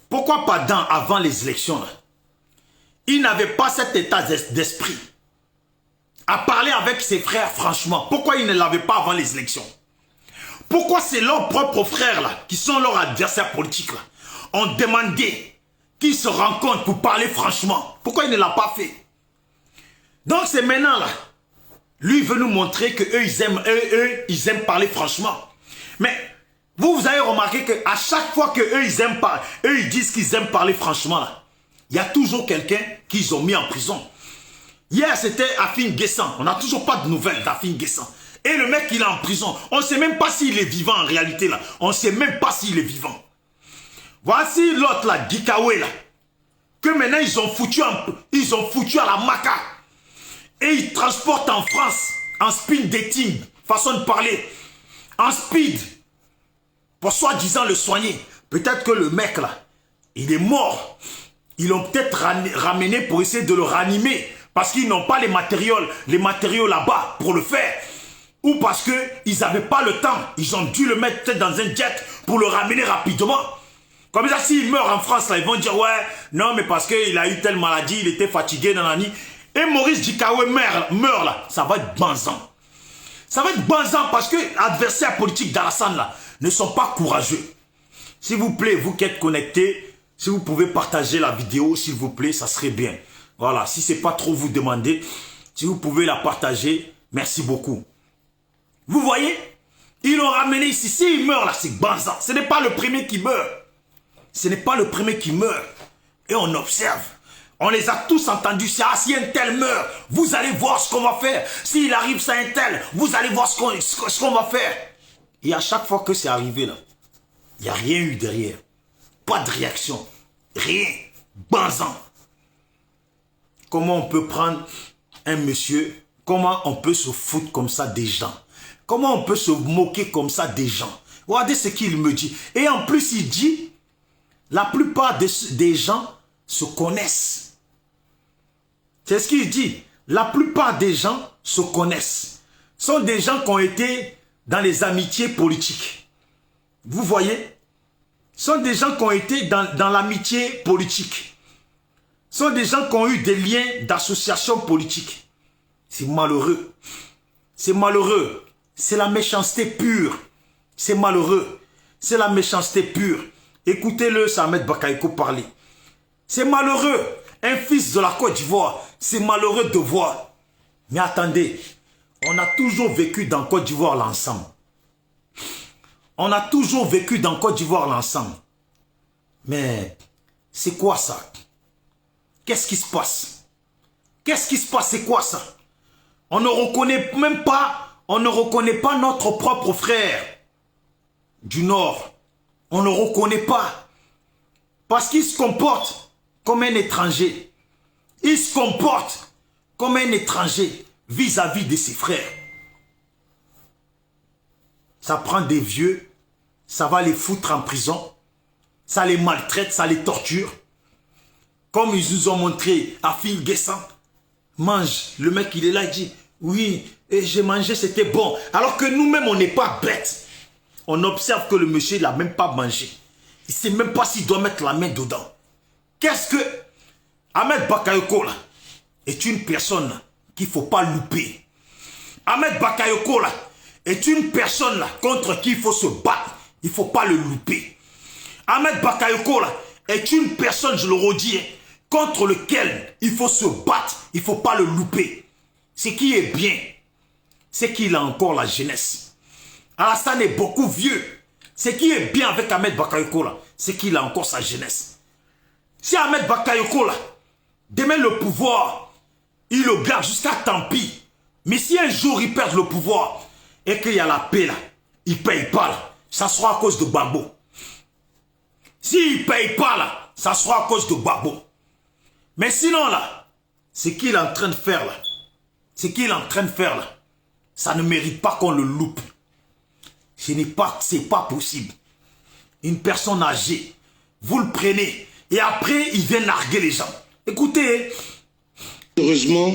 A: Pourquoi pas avant les élections là? Il n'avait pas cet état d'esprit à parler avec ses frères franchement. Pourquoi il ne l'avait pas avant les élections? Pourquoi c'est leurs propres frères là, qui sont leurs adversaires politiques là, ont demandé qu'ils se rencontrent pour parler franchement? Pourquoi il ne l'a pas fait? Donc c'est maintenant là, lui veut nous montrer que ils aiment parler franchement. Mais vous avez remarqué qu'à chaque fois que ils disent qu'ils aiment parler franchement là, il y a toujours quelqu'un qu'ils ont mis en prison. Hier c'était Afin Guessan, on n'a toujours pas de nouvelles d'Afin Guessan. Et le mec il est en prison, on ne sait même pas s'il est vivant en réalité là, on ne sait même pas s'il est vivant. Voici l'autre là, Dikawe là, que maintenant ils ont foutu à la maca. Et ils transportent en France, en speed dating, façon de parler, en speed, pour soi-disant le soigner. Peut-être que le mec là, il est mort. Ils l'ont peut-être ramené pour essayer de le ranimer, parce qu'ils n'ont pas les matériaux là-bas pour le faire. Ou parce qu'ils n'avaient pas le temps. Ils ont dû le mettre peut-être dans un jet pour le ramener rapidement. Comme ça, s'il meurt en France, là, ils vont dire, ouais, non, mais parce qu'il a eu telle maladie, il était fatigué, nanani. Et Maurice Dikawe meurt là, ça va être banzant. Ça va être banzant parce que les adversaires politiques d'Alassane là ne sont pas courageux. S'il vous plaît, vous qui êtes connectés, si vous pouvez partager la vidéo, s'il vous plaît, ça serait bien. Voilà, si ce n'est pas trop vous demander, Si vous pouvez la partager, merci beaucoup. Vous voyez, ils l'ont ramené ici. S'il meurt là, c'est Banzan. Ce n'est pas le premier qui meurt. Ce n'est pas le premier qui meurt. Et on observe. On les a tous entendus. Si un tel meurt, vous allez voir ce qu'on va faire. S'il arrive ça un tel, vous allez voir ce qu'on va faire. Et à chaque fois que c'est arrivé là, il n'y a rien eu derrière. Pas de réaction. Rien. Banzan. Comment on peut prendre un monsieur, comment on peut se foutre comme ça des gens? Comment on peut se moquer comme ça des gens? Regardez ce qu'il me dit. Et en plus, il dit, la plupart des gens se connaissent. C'est ce qu'il dit. La plupart des gens se connaissent. Ce sont des gens qui ont été dans les amitiés politiques. Vous voyez? Ce sont des gens qui ont été dans l'amitié politique. Ce sont des gens qui ont eu des liens d'association politique. C'est malheureux. C'est malheureux. C'est la méchanceté pure. C'est malheureux. C'est la méchanceté pure. Écoutez-le, Ahmed Bakayoko parler. C'est malheureux. Un fils de la Côte d'Ivoire, c'est malheureux de voir. Mais attendez, on a toujours vécu dans Côte d'Ivoire l'ensemble. On a toujours vécu dans Côte d'Ivoire l'ensemble. Mais c'est quoi ça? Qu'est-ce qui se passe? Qu'est-ce qui se passe? C'est quoi ça? On ne reconnaît même pas, on ne reconnaît pas notre propre frère du Nord. On ne reconnaît pas. Parce qu'il se comporte comme un étranger. Il se comporte comme un étranger vis-à-vis de ses frères. Ça prend des vieux, ça va les foutre en prison, ça les maltraite, ça les torture. Comme ils nous ont montré à Phil Guessant, mange. Le mec, il est là, il dit, oui, et j'ai mangé, c'était bon. Alors que nous-mêmes, on n'est pas bêtes. On observe que le monsieur, il n'a même pas mangé. Il ne sait même pas s'il doit mettre la main dedans. Qu'est-ce que Ahmed Bakayoko, là, est une personne qu'il ne faut pas louper. Ahmed Bakayoko, là, est une personne là, contre qui il faut se battre. Il ne faut pas le louper. Ahmed Bakayoko, là, est une personne, je le redis, contre lequel il faut se battre. Il ne faut pas le louper. Ce qui est bien, c'est qu'il a encore la jeunesse. Alassane est beaucoup vieux. Ce qui est bien avec Ahmed Bakayoko, là, c'est qu'il a encore sa jeunesse. Si Ahmed Bakayoko, là, demain le pouvoir, il le garde jusqu'à tant pis. Mais si un jour il perd le pouvoir et qu'il y a la paix là, il ne paye pas là, ça sera à cause de Gbagbo. S'il ne paye pas là, ça sera à cause de Gbagbo. Mais sinon là, ce qu'il est en train de faire là, ça ne mérite pas qu'on le loupe. C'est pas possible. Une personne âgée, vous le prenez et après il vient narguer les gens. Écoutez.
B: Heureusement,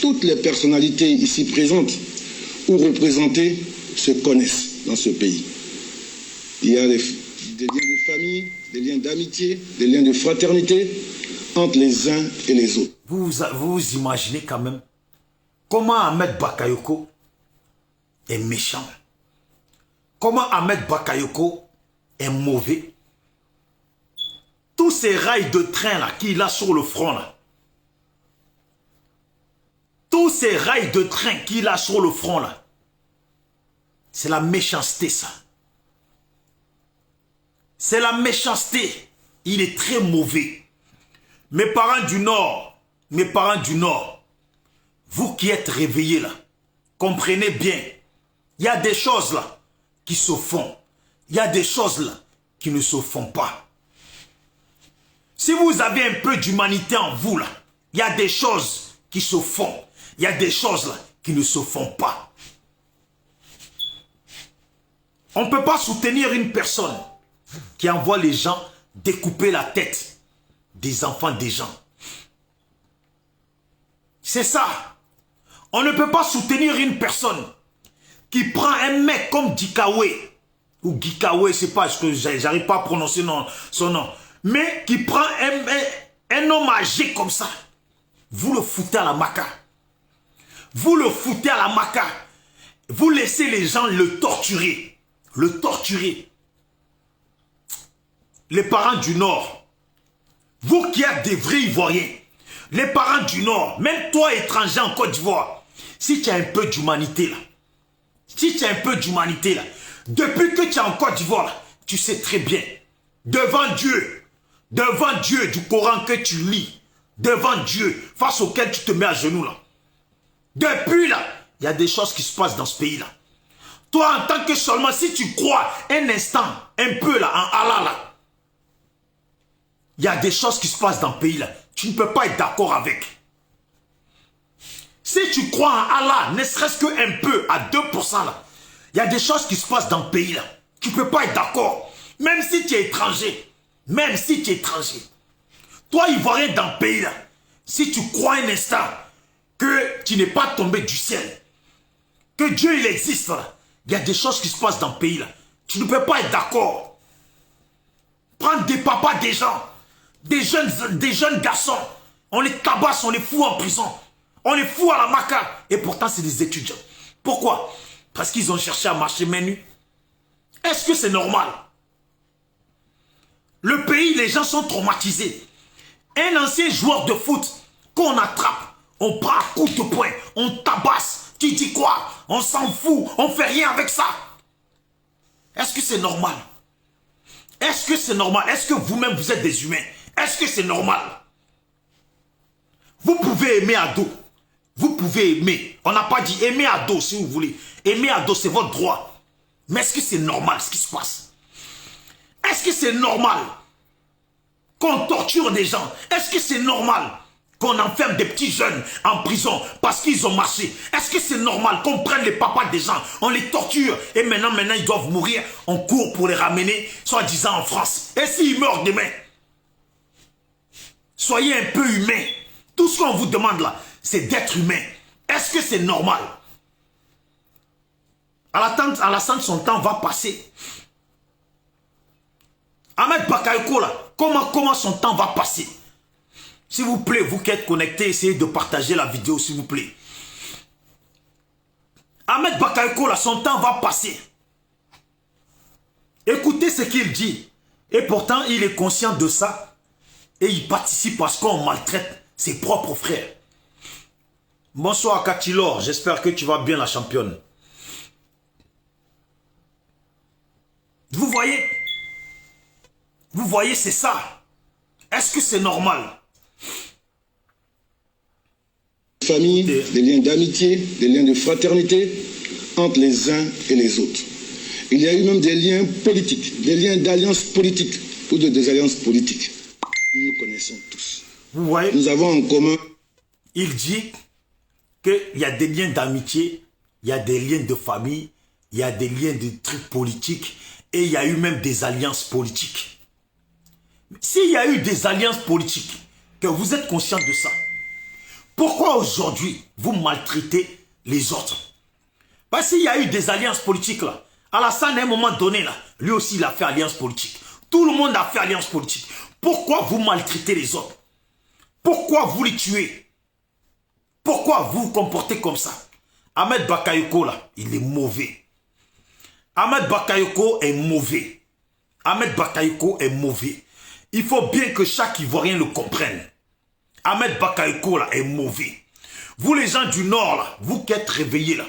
B: toutes les personnalités ici présentes ou représentées se connaissent dans ce pays. Il y a des liens de famille, des liens d'amitié, des liens de fraternité entre les uns et les autres.
A: Vous imaginez quand même comment Ahmed Bakayoko est méchant. Comment Ahmed Bakayoko est mauvais. Tous ces rails de train là qu'il a sur le front là. Tous ces rails de train qu'il a sur le front là. C'est la méchanceté ça. C'est la méchanceté. Il est très mauvais. Mes parents du Nord, vous qui êtes réveillés là, comprenez bien. Il y a des choses là qui se font. Il y a des choses là qui ne se font pas. Si vous avez un peu d'humanité en vous là, il y a des choses qui se font. Il y a des choses là qui ne se font pas. On ne peut pas soutenir une personne qui envoie les gens découper la tête des enfants des gens. C'est ça. On ne peut pas soutenir une personne qui prend un mec comme Dikawe, ou Gikawe, je ne sais pas, j'arrive pas à prononcer son nom, mais qui prend un homme âgé comme ça. Vous le foutez à la maca. Vous le foutez à la maca. Vous laissez les gens le torturer. Le torturer. Les parents du Nord, vous qui êtes des vrais Ivoiriens, les parents du Nord, même toi étranger en Côte d'Ivoire, si tu as un peu d'humanité là, si tu as un peu d'humanité là, depuis que tu es en Côte d'Ivoire là, tu sais très bien, devant Dieu du Coran que tu lis, devant Dieu, face auquel tu te mets à genoux là, depuis là, il y a des choses qui se passent dans ce pays là. Toi en tant que seulement, si tu crois un instant, un peu là, en Allah là, il y a des choses qui se passent dans le pays là, tu ne peux pas être d'accord avec. Si tu crois en Allah, ne serait-ce qu'un peu, à 2% là, il y a des choses qui se passent dans le pays là. Tu ne peux pas être d'accord. Même si tu es étranger. Même si tu es étranger. Toi, Ivoirien dans le pays là, si tu crois un instant que tu n'es pas tombé du ciel, que Dieu il existe là, il y a des choses qui se passent dans le pays là. Tu ne peux pas être d'accord. Prendre des papas des gens, des jeunes garçons, on les tabasse, on les fout en prison. On les fout à la maca. Et pourtant, c'est des étudiants. Pourquoi? Parce qu'ils ont cherché à marcher main nue. Est-ce que c'est normal? Le pays, les gens sont traumatisés. Un ancien joueur de foot qu'on attrape, on prend un coup de poing, on tabasse. Tu dis quoi? On s'en fout, on fait rien avec ça. Est-ce que c'est normal? Est-ce que c'est normal? Est-ce que vous-même, vous êtes des humains? Est-ce que c'est normal? Vous pouvez aimer à dos. Vous pouvez aimer. On n'a pas dit aimer à dos si vous voulez. Aimer à dos, c'est votre droit. Mais est-ce que c'est normal ce qui se passe? Est-ce que c'est normal qu'on torture des gens? Est-ce que c'est normal qu'on enferme des petits jeunes en prison parce qu'ils ont marché? Est-ce que c'est normal qu'on prenne les papas des gens, on les torture et maintenant ils doivent mourir, on court pour les ramener, soi-disant en France? Et s'ils meurent demain? Soyez un peu humains. Tout ce qu'on vous demande là, c'est d'être humain. Est-ce que c'est normal? Alassane, son temps va passer. Ahmed Bakayoko là, comment son temps va passer? S'il vous plaît, vous qui êtes connectés, essayez de partager la vidéo, s'il vous plaît. Ahmed Bakayoko là, son temps va passer. Écoutez ce qu'il dit. Et pourtant, il est conscient de ça. Et il participe parce qu'on maltraite ses propres frères. Bonsoir Katilor, j'espère que tu vas bien la championne. Vous voyez, c'est ça. Est-ce que c'est normal?
B: Famille, des liens d'amitié, des liens de fraternité entre les uns et les autres. Il y a eu même des liens politiques, des liens d'alliance politique ou de désalliance politique. Nous connaissons tous.
A: Vous voyez?
B: Nous avons en commun.
A: Il dit qu'il y a des liens d'amitié, il y a des liens de famille, il y a des liens de trucs politiques et il y a eu même des alliances politiques. S'il y a eu des alliances politiques, que vous êtes conscient de ça, pourquoi aujourd'hui vous maltraitez les autres? Parce qu'il y a eu des alliances politiques là. Alassane à un moment donné là, lui aussi il a fait alliance politique. Tout le monde a fait alliance politique. Pourquoi vous maltraitez les autres? Pourquoi vous les tuez? Pourquoi vous vous comportez comme ça? Ahmed Bakayoko là, il est mauvais. Ahmed Bakayoko est mauvais. Ahmed Bakayoko est mauvais. Il faut bien que chaque Ivoirien le comprenne. Ahmed Bakayoko là est mauvais. Vous les gens du Nord là, vous qui êtes réveillés là,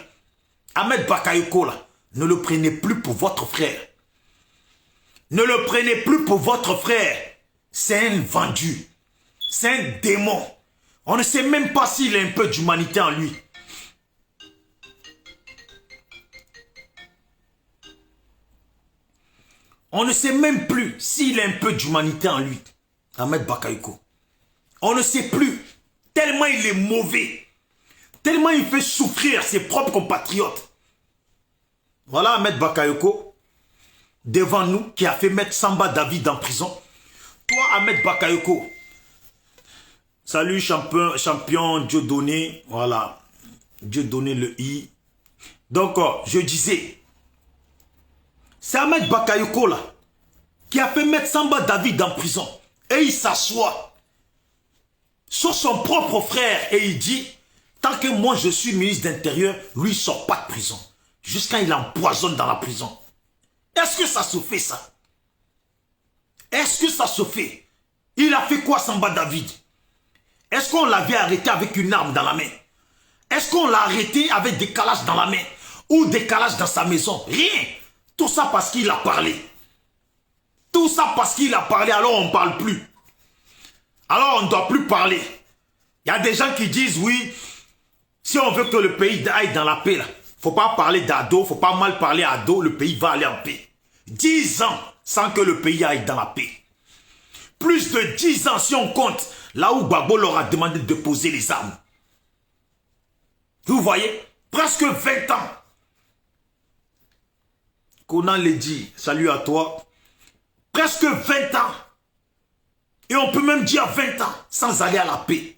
A: Ahmed Bakayoko là, ne le prenez plus pour votre frère. Ne le prenez plus pour votre frère. C'est un vendu. C'est un démon. On ne sait même pas s'il a un peu d'humanité en lui. On ne sait même plus s'il a un peu d'humanité en lui. Ahmed Bakayoko. On ne sait plus. Tellement il est mauvais. Tellement il fait souffrir ses propres compatriotes. Voilà Ahmed Bakayoko. Devant nous, qui a fait mettre Samba David en prison. Toi, Ahmed Bakayoko. Salut champion, Dieu donné. Voilà. Dieu donné le I. Donc, je disais. C'est Ahmed Bakayoko là. Qui a fait mettre Samba David en prison. Et il s'assoit sur son propre frère. Et il dit, tant que moi je suis ministre d'Intérieur, lui il ne sort pas de prison. Jusqu'à il empoisonne dans la prison. Est-ce que ça se fait ça? Est-ce que ça se fait? Il a fait quoi Samba David? Est-ce qu'on l'avait arrêté avec une arme dans la main? Est-ce qu'on l'a arrêté avec des calages dans la main? Ou des calages dans sa maison? Rien. Tout ça parce qu'il a parlé. Tout ça parce qu'il a parlé, alors on ne parle plus. Alors on ne doit plus parler. Il y a des gens qui disent, oui, si on veut que le pays aille dans la paix, il ne faut pas parler d'ado, il ne faut pas mal parler à ado, le pays va aller en paix. 10 ans sans que le pays aille dans la paix. Plus de 10 ans si on compte, là où Gbagbo leur a demandé de poser les armes. Vous voyez, presque 20 ans. Conan l'a dit, salut à toi. Presque 20 ans. Et on peut même dire 20 ans sans aller à la paix.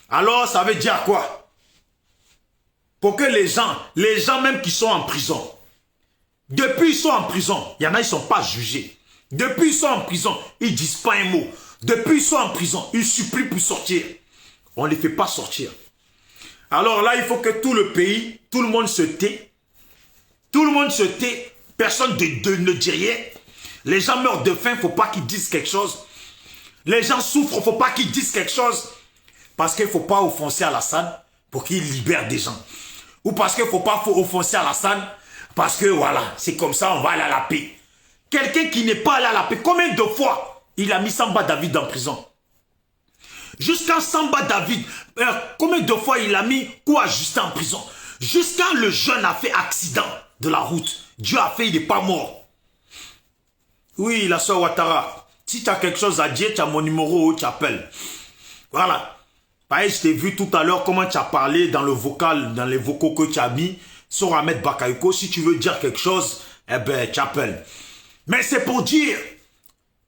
A: Alors ça veut dire quoi? Pour que les gens même qui sont en prison, depuis ils sont en prison, il y en a ils ne sont pas jugés. Depuis ils sont en prison, ils ne disent pas un mot. Depuis ils sont en prison, ils supplient pour sortir. On ne les fait pas sortir. Alors là, il faut que tout le pays, tout le monde se tait. Tout le monde se tait. Personne ne dit rien. Les gens meurent de faim, il ne faut pas qu'ils disent quelque chose. Les gens souffrent, il ne faut pas qu'ils disent quelque chose. Parce qu'il ne faut pas offenser Alassane pour qu'il libère des gens. Ou parce qu'il ne faut pas offenser Alassane parce que voilà, c'est comme ça, on va aller à la paix. Quelqu'un qui n'est pas allé à la paix, combien de fois il a mis Samba David en prison? Jusqu'à Samba David, combien de fois il a mis quoi Justin en prison? Jusqu'à le jeune a fait accident de la route. Dieu a fait, il n'est pas mort. Oui, la soeur Ouattara, si tu as quelque chose à dire, tu as mon numéro, tu appelles. Voilà. Pareil, je t'ai vu tout à l'heure comment tu as parlé dans le vocal, dans les vocaux que tu as mis sur Ahmed Bakayoko. Si tu veux dire quelque chose, eh ben, tu appelles. Mais c'est pour dire,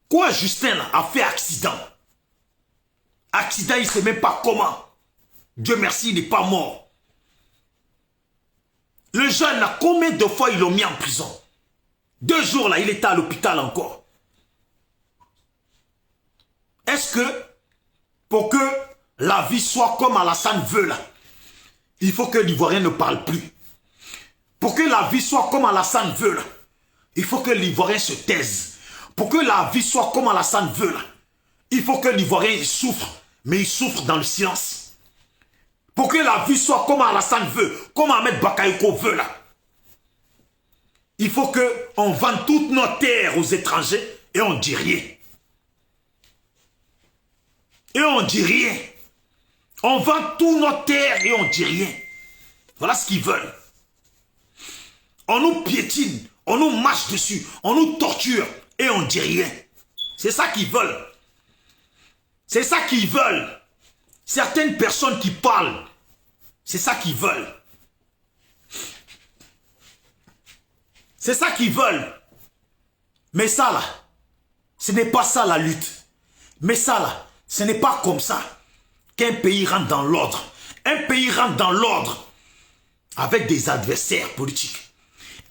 A: quoi Justin là, a fait accident? Accident, il ne sait même pas comment. Dieu merci, il n'est pas mort. Le jeune, là, combien de fois ils l'ont mis en prison? 2 jours, là, il était à l'hôpital encore. Est-ce que, pour que la vie soit comme Alassane veut, là, il faut que l'Ivoirien ne parle plus. Pour que la vie soit comme Alassane veut, là, il faut que l'Ivoirien se taise. Pour que la vie soit comme Alassane veut, là, il faut que l'Ivoirien souffre, mais il souffre dans le silence. Pour que la vie soit comme Alassane veut, comme Ahmed Bakayoko veut, là, il faut qu'on vende toutes nos terres aux étrangers et on ne dit rien. Et on ne dit rien. On vend toutes nos terres et on ne dit rien. Voilà ce qu'ils veulent. On nous piétine, on nous marche dessus, on nous torture et on ne dit rien. C'est ça qu'ils veulent. C'est ça qu'ils veulent. Certaines personnes qui parlent, c'est ça qu'ils veulent. C'est ça qu'ils veulent. Mais ça là, ce n'est pas ça la lutte. Mais ça là, ce n'est pas comme ça qu'un pays rentre dans l'ordre. Un pays rentre dans l'ordre avec des adversaires politiques.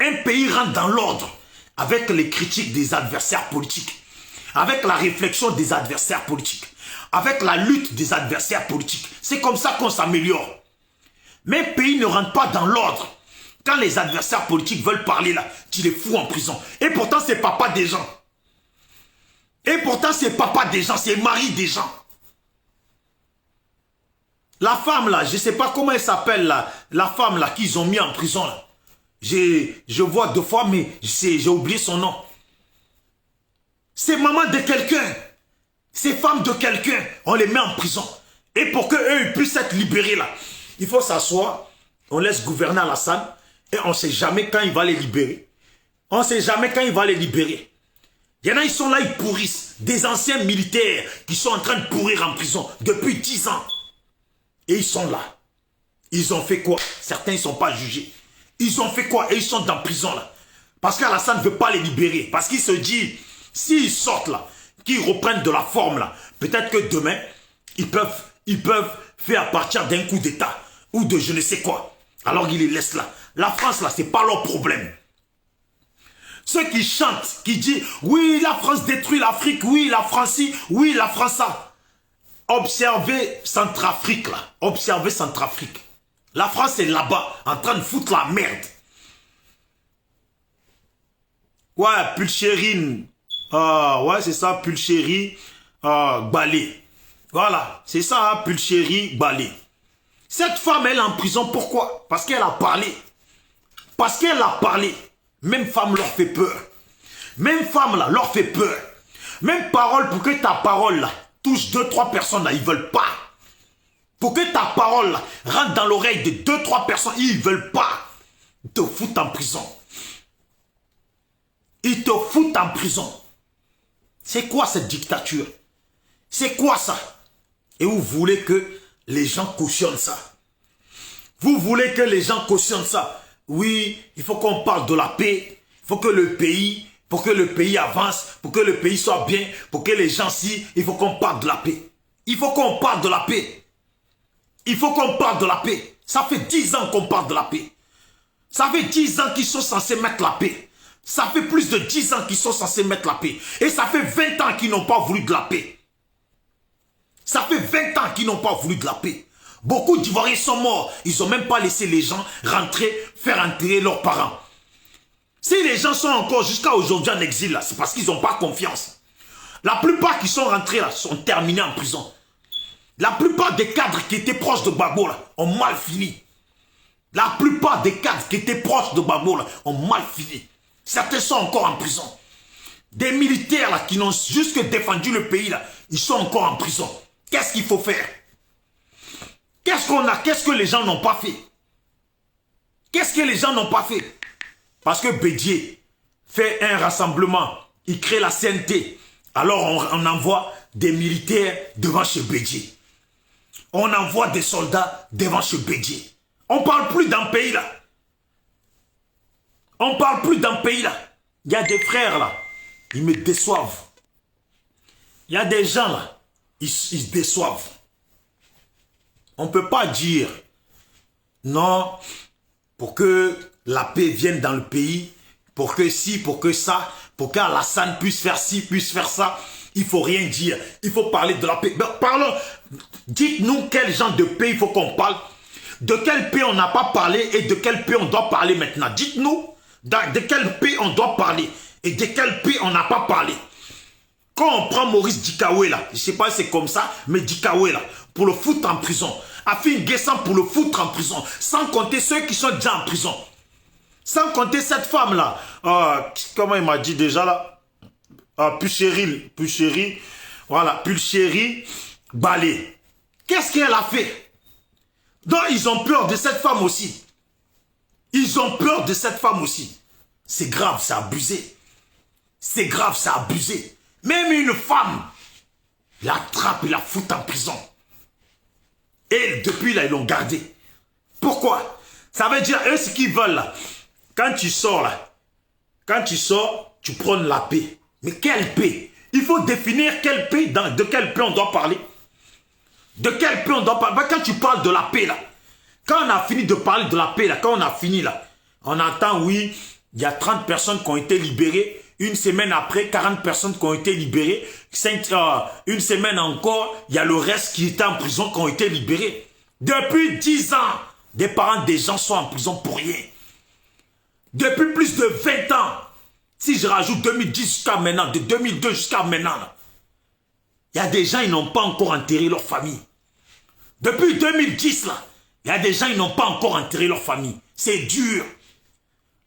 A: Un pays rentre dans l'ordre avec les critiques des adversaires politiques. Avec la réflexion des adversaires politiques. Avec la lutte des adversaires politiques. C'est comme ça qu'on s'améliore. Mais un pays ne rentre pas dans l'ordre. Quand les adversaires politiques veulent parler là, tu les fous en prison. Et pourtant, c'est papa des gens. Et pourtant, c'est papa des gens, c'est mari des gens. La femme là, je ne sais pas comment elle s'appelle là, la femme là qu'ils ont mis en prison là. Je vois 2 fois, mais j'ai oublié son nom. C'est maman de quelqu'un. C'est femme de quelqu'un. On les met en prison. Et pour qu'eux puissent être libérés là, il faut s'asseoir, on laisse gouverner Alassane. Et on ne sait jamais quand il va les libérer. On ne sait jamais quand il va les libérer. Il y en a, ils sont là, ils pourrissent. Des anciens militaires qui sont en train de pourrir en prison depuis 10 ans. Et ils sont là. Ils ont fait quoi? Certains ne sont pas jugés. Ils ont fait quoi? Et ils sont dans prison là. Parce qu'Alassane ne veut pas les libérer. Parce qu'il se dit, s'ils sortent là, qu'ils reprennent de la forme là, peut-être que demain, ils peuvent faire à partir d'un coup d'état ou de je ne sais quoi. Alors ils les laissent là. La France là, c'est pas leur problème. Ceux qui chantent, qui disent, oui, la France détruit l'Afrique, oui, la France, oui, la France ça. Observez Centrafrique là. Observez Centrafrique. La France est là-bas, en train de foutre la merde. Ouais, Pulchérine. Ouais, c'est ça, Pulchérie. Balé. Voilà, c'est ça, hein, Pulchéri Balé. Cette femme, elle est en prison, pourquoi? Parce qu'elle a parlé. Parce qu'elle a parlé. Même femme leur fait peur. Même femme là, leur fait peur. Même parole, pour que ta parole là, touche 2-3 personnes là, ils veulent pas. Pour que ta parole là, rentre dans l'oreille de 2-3 personnes, ils veulent pas. Ils te foutent en prison. Ils te foutent en prison. C'est quoi cette dictature? C'est quoi ça? Et vous voulez que les gens cautionnent ça? Vous voulez que les gens cautionnent ça? Oui, il faut qu'on parle de la paix. Il faut que le pays, pour que le pays avance, pour que le pays soit bien, pour que les gens il faut qu'on parle de la paix. Il faut qu'on parle de la paix. Il faut qu'on parle de la paix. Ça fait 10 ans qu'on parle de la paix. Ça fait 10 ans qu'ils sont censés mettre la paix. Ça fait plus de 10 ans qu'ils sont censés mettre la paix. Et ça fait 20 ans qu'ils n'ont pas voulu de la paix. Ça fait 20 ans qu'ils n'ont pas voulu de la paix. Beaucoup d'Ivoiriens sont morts. Ils n'ont même pas laissé les gens rentrer, faire enterrer leurs parents. Si les gens sont encore jusqu'à aujourd'hui en exil, là, c'est parce qu'ils n'ont pas confiance. La plupart qui sont rentrés là sont terminés en prison. La plupart des cadres qui étaient proches de Gbagbo là, ont mal fini. La plupart des cadres qui étaient proches de Gbagbo là, ont mal fini. Certains sont encore en prison. Des militaires là, qui n'ont juste que défendu le pays, là, ils sont encore en prison. Qu'est-ce qu'il faut faire? Qu'est-ce qu'on a? Qu'est-ce que les gens n'ont pas fait? Qu'est-ce que les gens n'ont pas fait? Parce que Bédié fait un rassemblement, il crée la CNT. Alors on envoie des militaires devant chez Bédié. On envoie des soldats devant chez Bédié. On ne parle plus d'un pays là. On ne parle plus d'un pays là. Il y a des frères là, ils me déçoivent. Il y a des gens là, ils se déçoivent. On ne peut pas dire non pour que la paix vienne dans le pays, pour que ci, pour que ça, pour qu'Alassane puisse faire ci, puisse faire ça. Il ne faut rien dire. Il faut parler de la paix. Ben, parlons. Dites-nous quel genre de paix il faut qu'on parle. De quelle paix on n'a pas parlé et de quelle paix on doit parler maintenant. Dites-nous de quelle paix on doit parler et de quelle paix on n'a pas parlé. Quand on prend Maurice Dikawe là, je ne sais pas si c'est comme ça, mais Dikawe là, pour le foutre en prison. Afin Guessan pour le foutre en prison. Sans compter ceux qui sont déjà en prison. Sans compter cette femme là. Comment il m'a dit déjà là? Pulchéri. Voilà, Pulchéri Balé. Qu'est-ce qu'elle a fait? Donc ils ont peur de cette femme aussi. Ils ont peur de cette femme aussi. C'est grave, c'est abusé. C'est grave, c'est abusé. Même une femme, il l'attrape, il la fout en prison. Et depuis là, ils l'ont gardé. Pourquoi? Ça veut dire, eux, ce qu'ils veulent là, quand tu sors là, tu prônes la paix. Mais quelle paix? Il faut définir quelle paix, de quelle paix on doit parler. De quelle paix on doit parler? Quand tu parles de la paix là, quand on a fini de parler de la paix là, quand on a fini là, on entend oui, il y a 30 personnes qui ont été libérées. Une semaine après, 40 personnes qui ont été libérées. Une semaine encore, il y a le reste qui était en prison qui ont été libérés. Depuis 10 ans, des parents des gens sont en prison pour rien. Depuis plus de 20 ans, si je rajoute 2010 jusqu'à maintenant, de 2002 jusqu'à maintenant, il y a des gens qui n'ont pas encore enterré leur famille. Depuis 2010, là, il y a des gens qui n'ont pas encore enterré leur famille. C'est dur.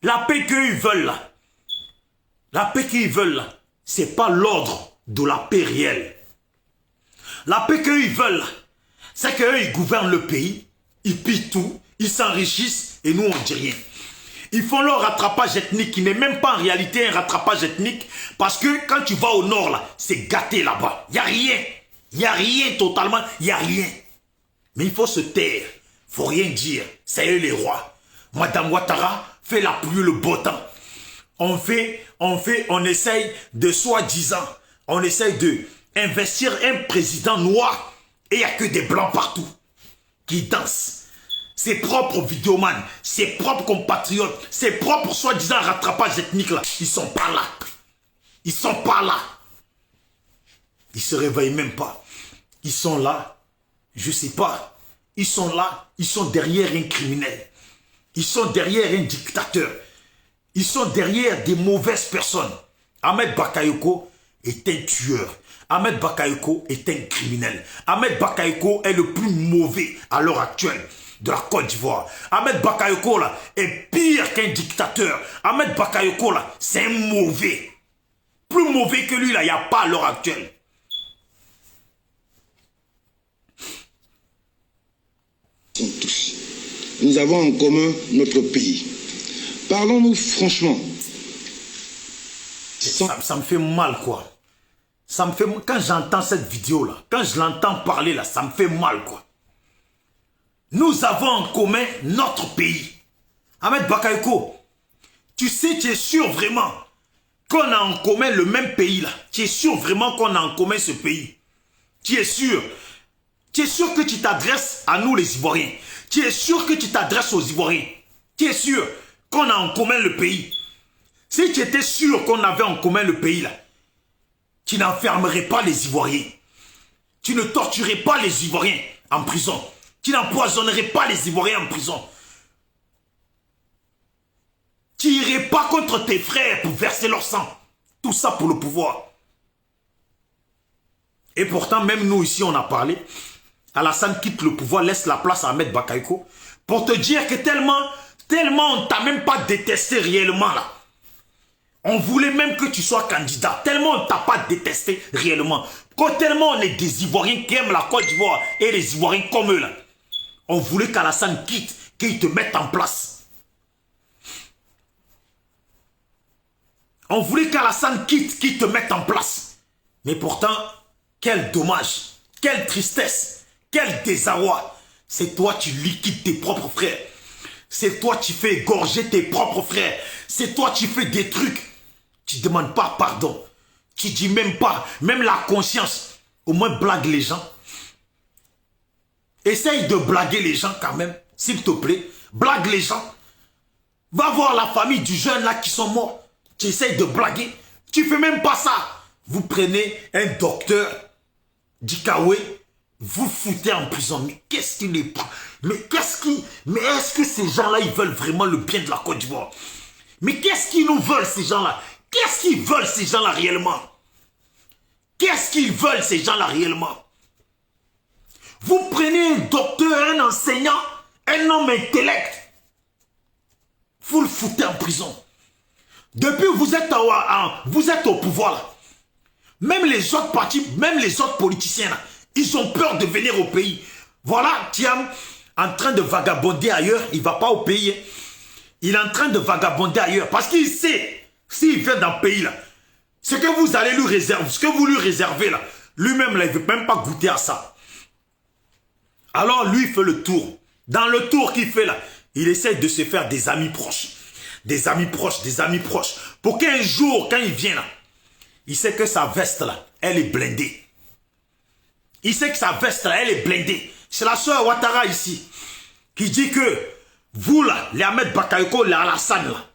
A: La paix qu'ils veulent, là, la paix qu'ils veulent, là, c'est pas l'ordre de la paix réelle. La paix qu'ils veulent, c'est qu'eux, ils gouvernent le pays, ils pillent tout, ils s'enrichissent et nous, on ne dit rien. Ils font leur rattrapage ethnique qui n'est même pas en réalité un rattrapage ethnique parce que quand tu vas au nord, là, c'est gâté là-bas. Il n'y a rien. Il n'y a rien totalement, il n'y a rien. Mais il faut se taire, il ne faut rien dire. C'est eux les rois. Madame Ouattara fait la pluie le beau temps. On essaye de soi-disant, on essaye de investir un président noir et il n'y a que des blancs partout qui dansent. Ses propres vidéomans, ses propres compatriotes, ses propres soi-disant rattrapages ethniques là, ils sont pas là. Ils sont pas là. Ils se réveillent même pas. Ils sont là, je sais pas. Ils sont là, ils sont derrière un criminel. Ils sont derrière un dictateur. Ils sont derrière des mauvaises personnes. Ahmed Bakayoko est un tueur. Ahmed Bakayoko est un criminel. Ahmed Bakayoko est le plus mauvais à l'heure actuelle de la Côte d'Ivoire. Ahmed Bakayoko là est pire qu'un dictateur. Ahmed Bakayoko là, c'est un mauvais. Plus mauvais que lui là, il n'y a pas à l'heure actuelle.
B: Tous. Nous avons en commun notre pays. Parlons-nous franchement.
A: Ça me fait mal quoi. Ça me fait, quand j'entends cette vidéo là, quand je l'entends parler là, ça me fait mal quoi. Nous avons en commun notre pays. Ahmed Bakayoko, tu sais, tu es sûr vraiment qu'on a en commun le même pays là. Tu es sûr vraiment qu'on a en commun ce pays. Tu es sûr. Tu es sûr que tu t'adresses à nous les Ivoiriens. Tu es sûr que tu t'adresses aux Ivoiriens. Tu es sûr qu'on a en commun le pays. Si tu étais sûr qu'on avait en commun le pays là, tu n'enfermerais pas les Ivoiriens. Tu ne torturerais pas les Ivoiriens en prison. Tu n'empoisonnerais pas les Ivoiriens en prison. Tu n'irais pas contre tes frères pour verser leur sang. Tout ça pour le pouvoir. Et pourtant, même nous ici, on a parlé. Alassane quitte le pouvoir, laisse la place à Ahmed Bakayoko. Pour te dire que tellement on t'a même pas détesté réellement là. On voulait même que tu sois candidat. Tellement on t'a pas détesté réellement. Quand tellement on est des Ivoiriens qui aiment la Côte d'Ivoire et les Ivoiriens comme eux là. On voulait qu'Alassane quitte, qu'il te mette en place. On voulait qu'Alassane quitte, qu'il te mette en place. Mais pourtant, quel dommage, quelle tristesse, quel désarroi. C'est toi qui liquides tes propres frères. C'est toi qui fais égorger tes propres frères. C'est toi qui fais des trucs. Tu ne demandes pas pardon. Tu dis même pas, même la conscience. Au moins blague les gens. Essaye de blaguer les gens quand même, s'il te plaît. Blague les gens. Va voir la famille du jeune là qui sont morts. Tu essayes de blaguer. Tu fais même pas ça. Vous prenez un docteur Dikawe, vous foutez en prison. Mais qu'est-ce qu'il est... Mais est-ce que ces gens-là, ils veulent vraiment le bien de la Côte d'Ivoire? Mais qu'est-ce qu'ils nous veulent, ces gens-là? Qu'est-ce qu'ils veulent, ces gens-là, réellement? Qu'est-ce qu'ils veulent, ces gens-là, réellement? Vous prenez un docteur, un enseignant, un homme intellect. Vous le foutez en prison. Depuis que vous êtes au pouvoir, là, même les autres partis, même les autres politiciens, là, ils ont peur de venir au pays. Voilà, Thiam, en train de vagabonder ailleurs, il ne va pas au pays. Hein. Il est en train de vagabonder ailleurs parce qu'il sait, s'il vient dans le pays, là, ce que vous allez lui réserver, ce que vous lui réservez, là, lui-même, là, il ne veut même pas goûter à ça. Alors, lui, il fait le tour. Dans le tour qu'il fait, là, il essaie de se faire des amis proches. Des amis proches, des amis proches. Pour qu'un jour, quand il vient, là, il sait que sa veste, là, elle est blindée. Il sait que sa veste, là, elle est blindée. C'est la soeur Ouattara, ici, qui dit que vous, là, les Ahmed Bakayoko, les Alassane, là,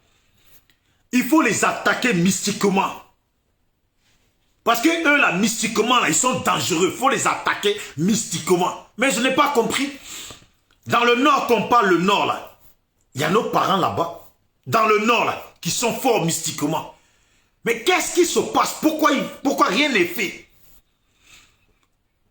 A: il faut les attaquer mystiquement. Parce que eux, là, mystiquement, là, ils sont dangereux. Il faut les attaquer mystiquement. Mais je n'ai pas compris. Dans le nord, qu'on parle le nord, là, il y a nos parents là-bas. Dans le nord, là, qui sont forts mystiquement. Mais qu'est-ce qui se passe? Pourquoi rien n'est fait?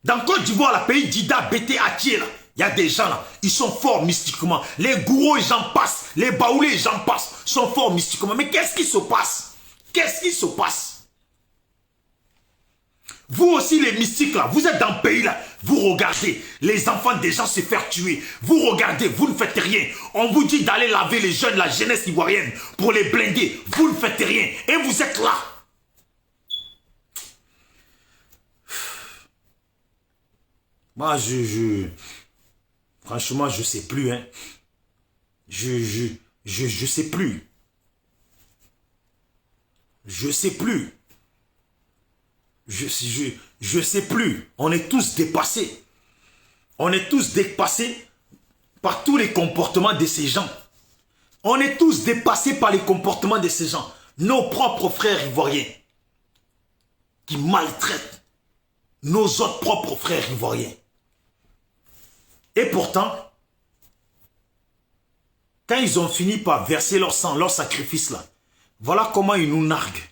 A: Dans Côte d'Ivoire, le pays d'Ida, Bété, Atier, là, il y a des gens là, ils sont forts mystiquement. Les gourous et j'en passe, les baoulés et j'en passe, sont forts mystiquement. Mais qu'est-ce qui se passe? Qu'est-ce qui se passe? Vous aussi les mystiques là, vous êtes dans le pays là, vous regardez les enfants des gens se faire tuer. Vous regardez, vous ne faites rien. On vous dit d'aller laver les jeunes, la jeunesse ivoirienne pour les blinder. Vous ne faites rien et vous êtes là. Moi, franchement, je sais plus, hein. Je sais plus. Je sais plus. Je sais plus. On est tous dépassés. On est tous dépassés par tous les comportements de ces gens. On est tous dépassés par les comportements de ces gens. Nos propres frères ivoiriens qui maltraitent nos autres propres frères ivoiriens. Et pourtant, quand ils ont fini par verser leur sang, leur sacrifice là, voilà comment ils nous narguent.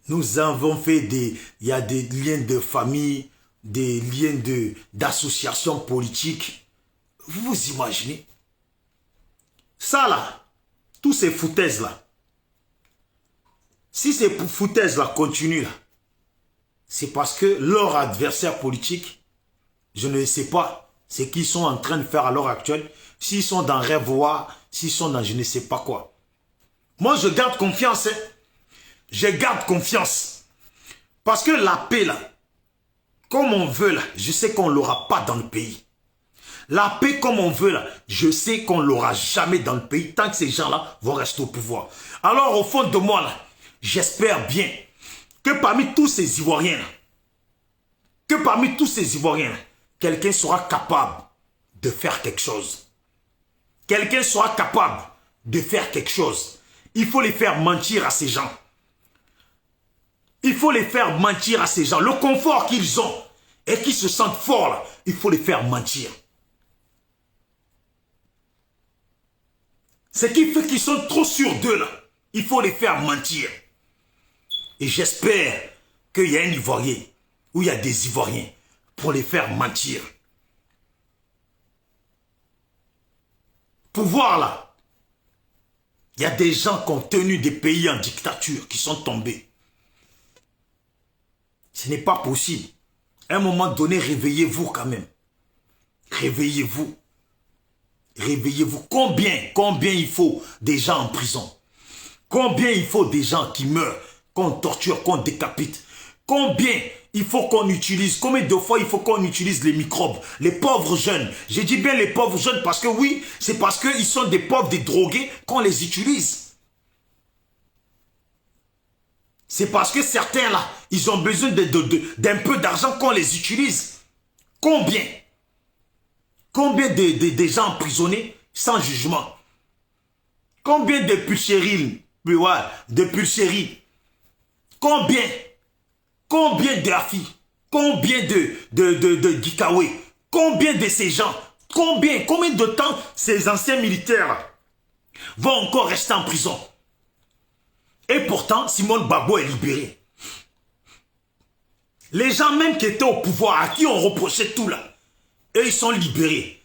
A: Nous avons fait il y a des liens de famille, des liens d'associations politiques. Vous vous imaginez? Ça là, tous ces foutaises là, si ces foutaises là continuent là, c'est parce que leurs adversaires politiques, je ne sais pas ce qu'ils sont en train de faire à l'heure actuelle, s'ils sont dans Rêvoir, s'ils sont dans je ne sais pas quoi. Moi je garde confiance, hein. Je garde confiance. Parce que la paix là, comme on veut là, je sais qu'on ne l'aura pas dans le pays. La paix comme on veut là, je sais qu'on ne l'aura jamais dans le pays tant que ces gens-là vont rester au pouvoir. Alors au fond de moi là, j'espère bien que parmi tous ces Ivoiriens là, quelqu'un sera capable de faire quelque chose. Quelqu'un sera capable de faire quelque chose. Il faut les faire mentir à ces gens. Il faut les faire mentir à ces gens. Le confort qu'ils ont et qu'ils se sentent forts là, il faut les faire mentir. Ce qui fait qu'ils sont trop sûrs d'eux là, il faut les faire mentir. Et j'espère qu'il y a un Ivoirien ou il y a des Ivoiriens pour les faire mentir. Pouvoir là, il y a des gens qui ont tenu des pays en dictature qui sont tombés. Ce n'est pas possible. À un moment donné, réveillez-vous quand même. Réveillez-vous. Réveillez-vous. Combien il faut des gens en prison? Combien il faut des gens qui meurent, qu'on torture, qu'on décapite? Combien il faut qu'on utilise? Combien de fois il faut qu'on utilise les microbes? Les pauvres jeunes. J'ai dit bien les pauvres jeunes parce que oui, c'est parce qu'ils sont des pauvres, des drogués qu'on les utilise. C'est parce que certains là, ils ont besoin d'un peu d'argent qu'on les utilise. Combien? Combien de gens emprisonnés sans jugement? Combien de pulchéries? De pulchéries? Combien? Combien d'Afi? Combien de Gikawe? Combien de ces gens? Combien de temps ces anciens militaires vont encore rester en prison? Et pourtant, Simone Gbagbo est libéré. Les gens même qui étaient au pouvoir, à qui on reprochait tout là, eux ils sont libérés.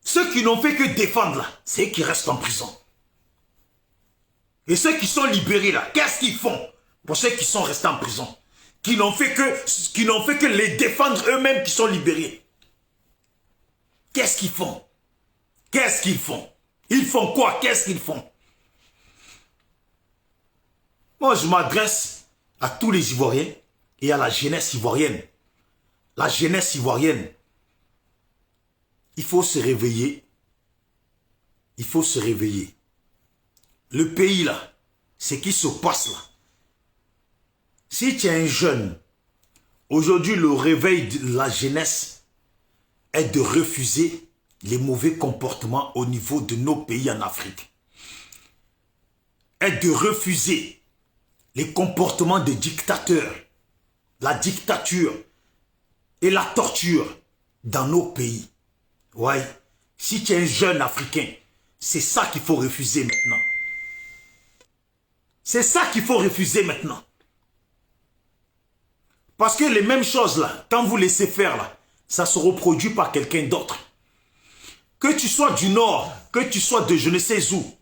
A: Ceux qui n'ont fait que défendre là, c'est eux qui restent en prison. Et ceux qui sont libérés là, qu'est-ce qu'ils font pour ceux qui sont restés en prison? Qui n'ont fait que les défendre eux-mêmes qui sont libérés. Qu'est-ce qu'ils font? Qu'est-ce qu'ils font? Ils font quoi? Qu'est-ce qu'ils font? Moi, je m'adresse à tous les Ivoiriens et à la jeunesse ivoirienne. La jeunesse ivoirienne. Il faut se réveiller. Il faut se réveiller. Le pays là, ce qui se passe là. Si tu es un jeune, aujourd'hui le réveil de la jeunesse est de refuser les mauvais comportements au niveau de nos pays en Afrique. Est de refuser les comportements des dictateurs, la dictature et la torture dans nos pays. Ouais, si tu es un jeune Africain, c'est ça qu'il faut refuser maintenant. C'est ça qu'il faut refuser maintenant. Parce que les mêmes choses là, quand vous laissez faire là, ça se reproduit par quelqu'un d'autre. Que tu sois du Nord, que tu sois de je ne sais où.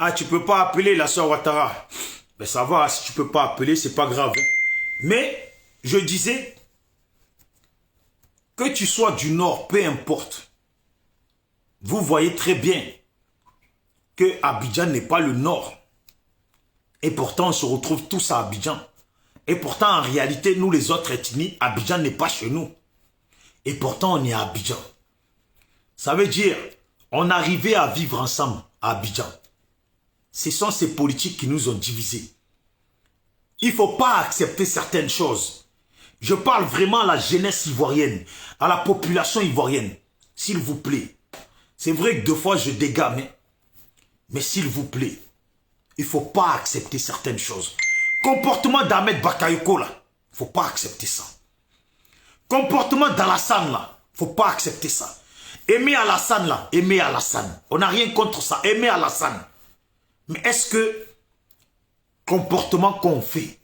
A: Ah, tu peux pas appeler la soeur Ouattara. Ben ça va, si tu peux pas appeler, c'est pas grave. Mais, je disais, que tu sois du Nord, peu importe. Vous voyez très bien que Abidjan n'est pas le Nord. Et pourtant, on se retrouve tous à Abidjan. Et pourtant, en réalité, nous les autres ethnies, Abidjan n'est pas chez nous. Et pourtant, on est à Abidjan. Ça veut dire, on arrivait à vivre ensemble à Abidjan. Ce sont ces politiques qui nous ont divisés. Il ne faut pas accepter certaines choses. Je parle vraiment à la jeunesse ivoirienne, à la population ivoirienne. S'il vous plaît. C'est vrai que deux fois je dégame, mais s'il vous plaît, il ne faut pas accepter certaines choses. Comportement d'Ahmed Bakayoko là, il ne faut pas accepter ça. Comportement d'Alassane là, il ne faut pas accepter ça. Aimer Alassane là, aimer Alassane. On n'a rien contre ça, aimer Alassane. Mais est-ce que comportement qu'on fait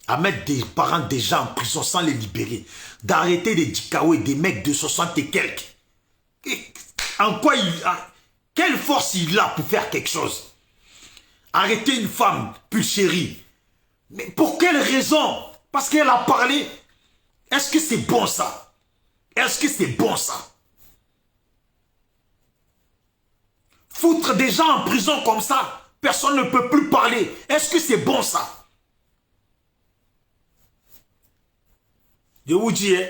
A: à mettre des parents déjà en prison sans les libérer, d'arrêter des Dikawe, des mecs de 60 et quelques, en quoi quelle force il a pour faire quelque chose? Arrêter une femme pulchérie. Mais pour quelle raison? Parce qu'elle a parlé. Est-ce que c'est bon ça? Est-ce que c'est bon ça? Foutre des gens en prison comme ça, personne ne peut plus parler. Est-ce que c'est bon ça? Je vous dis, hein,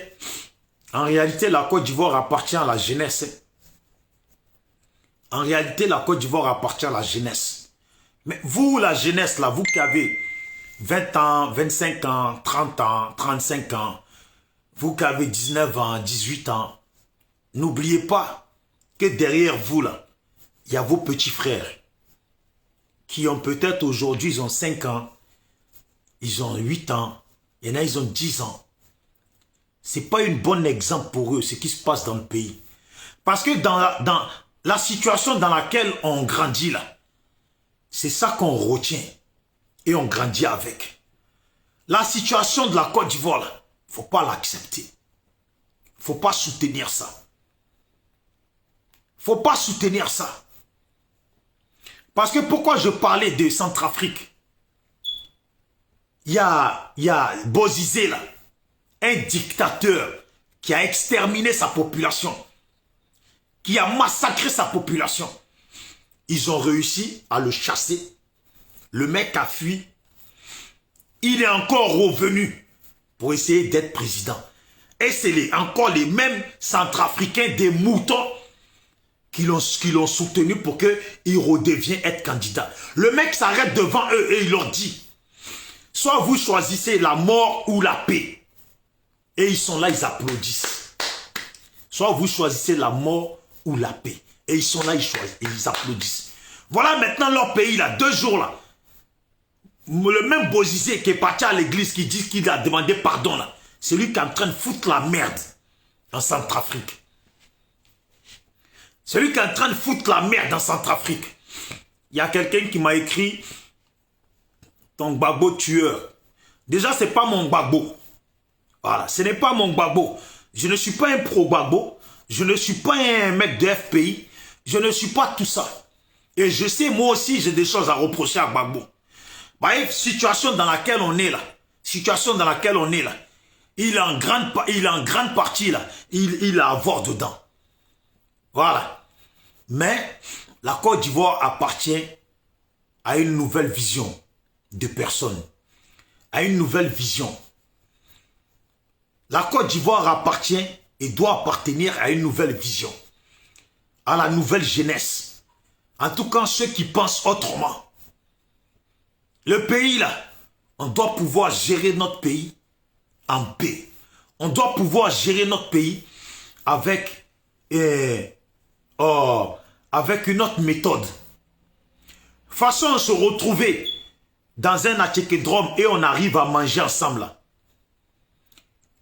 A: en réalité, la Côte d'Ivoire appartient à la jeunesse. En réalité, la Côte d'Ivoire appartient à la jeunesse. Mais vous, la jeunesse, là, vous qui avez 20 ans, 25 ans, 30 ans, 35 ans, vous qui avez 19 ans, 18 ans, n'oubliez pas que derrière vous, là, il y a vos petits frères qui ont peut-être aujourd'hui, ils ont 5 ans, ils ont 8 ans, il y en a, ils ont 10 ans. Ce n'est pas un bon exemple pour eux, ce qui se passe dans le pays. Parce que dans la situation dans laquelle on grandit là, c'est ça qu'on retient et on grandit avec. La situation de la Côte d'Ivoire là, il ne faut pas l'accepter. Il ne faut pas soutenir ça. Il ne faut pas soutenir ça. Parce que pourquoi je parlais de Centrafrique? Il y a Bozizé là, un dictateur qui a exterminé sa population, qui a massacré sa population. Ils ont réussi à le chasser. Le mec a fui. Il est encore revenu pour essayer d'être président. Et c'est encore les mêmes Centrafricains, des moutons, qui l'ont soutenu pour qu'il redevienne être candidat. Le mec s'arrête devant eux et il leur dit, soit vous choisissez la mort ou la paix. Et ils sont là, ils applaudissent. Soit vous choisissez la mort ou la paix. Et ils sont là, ils choisissent et ils applaudissent. Voilà maintenant leur pays, là, 2 jours là. Le même Bozizé qui est parti à l'église, qui dit qu'il a demandé pardon là. C'est lui qui est en train de foutre la merde en Centrafrique. C'est lui qui est en train de foutre la merde en Centrafrique. Il y a quelqu'un qui m'a écrit, ton Gbagbo tueur. Déjà, ce n'est pas mon Gbagbo. Voilà, ce n'est pas mon Gbagbo. Je ne suis pas un pro-Gbagbo. Je ne suis pas un mec de FPI. Je ne suis pas tout ça. Et je sais, moi aussi, j'ai des choses à reprocher à Gbagbo. Bref, situation dans laquelle on est là. Situation dans laquelle on est là. Il a en grande partie là. Il a à voir dedans. Voilà. Mais la Côte d'Ivoire appartient à une nouvelle vision de personnes. À une nouvelle vision. La Côte d'Ivoire appartient et doit appartenir à une nouvelle vision. À la nouvelle jeunesse. En tout cas, ceux qui pensent autrement. Le pays là, on doit pouvoir gérer notre pays en paix. On doit pouvoir gérer notre pays avec une autre méthode. Façon de se retrouver dans un atchékédrome et on arrive à manger ensemble là.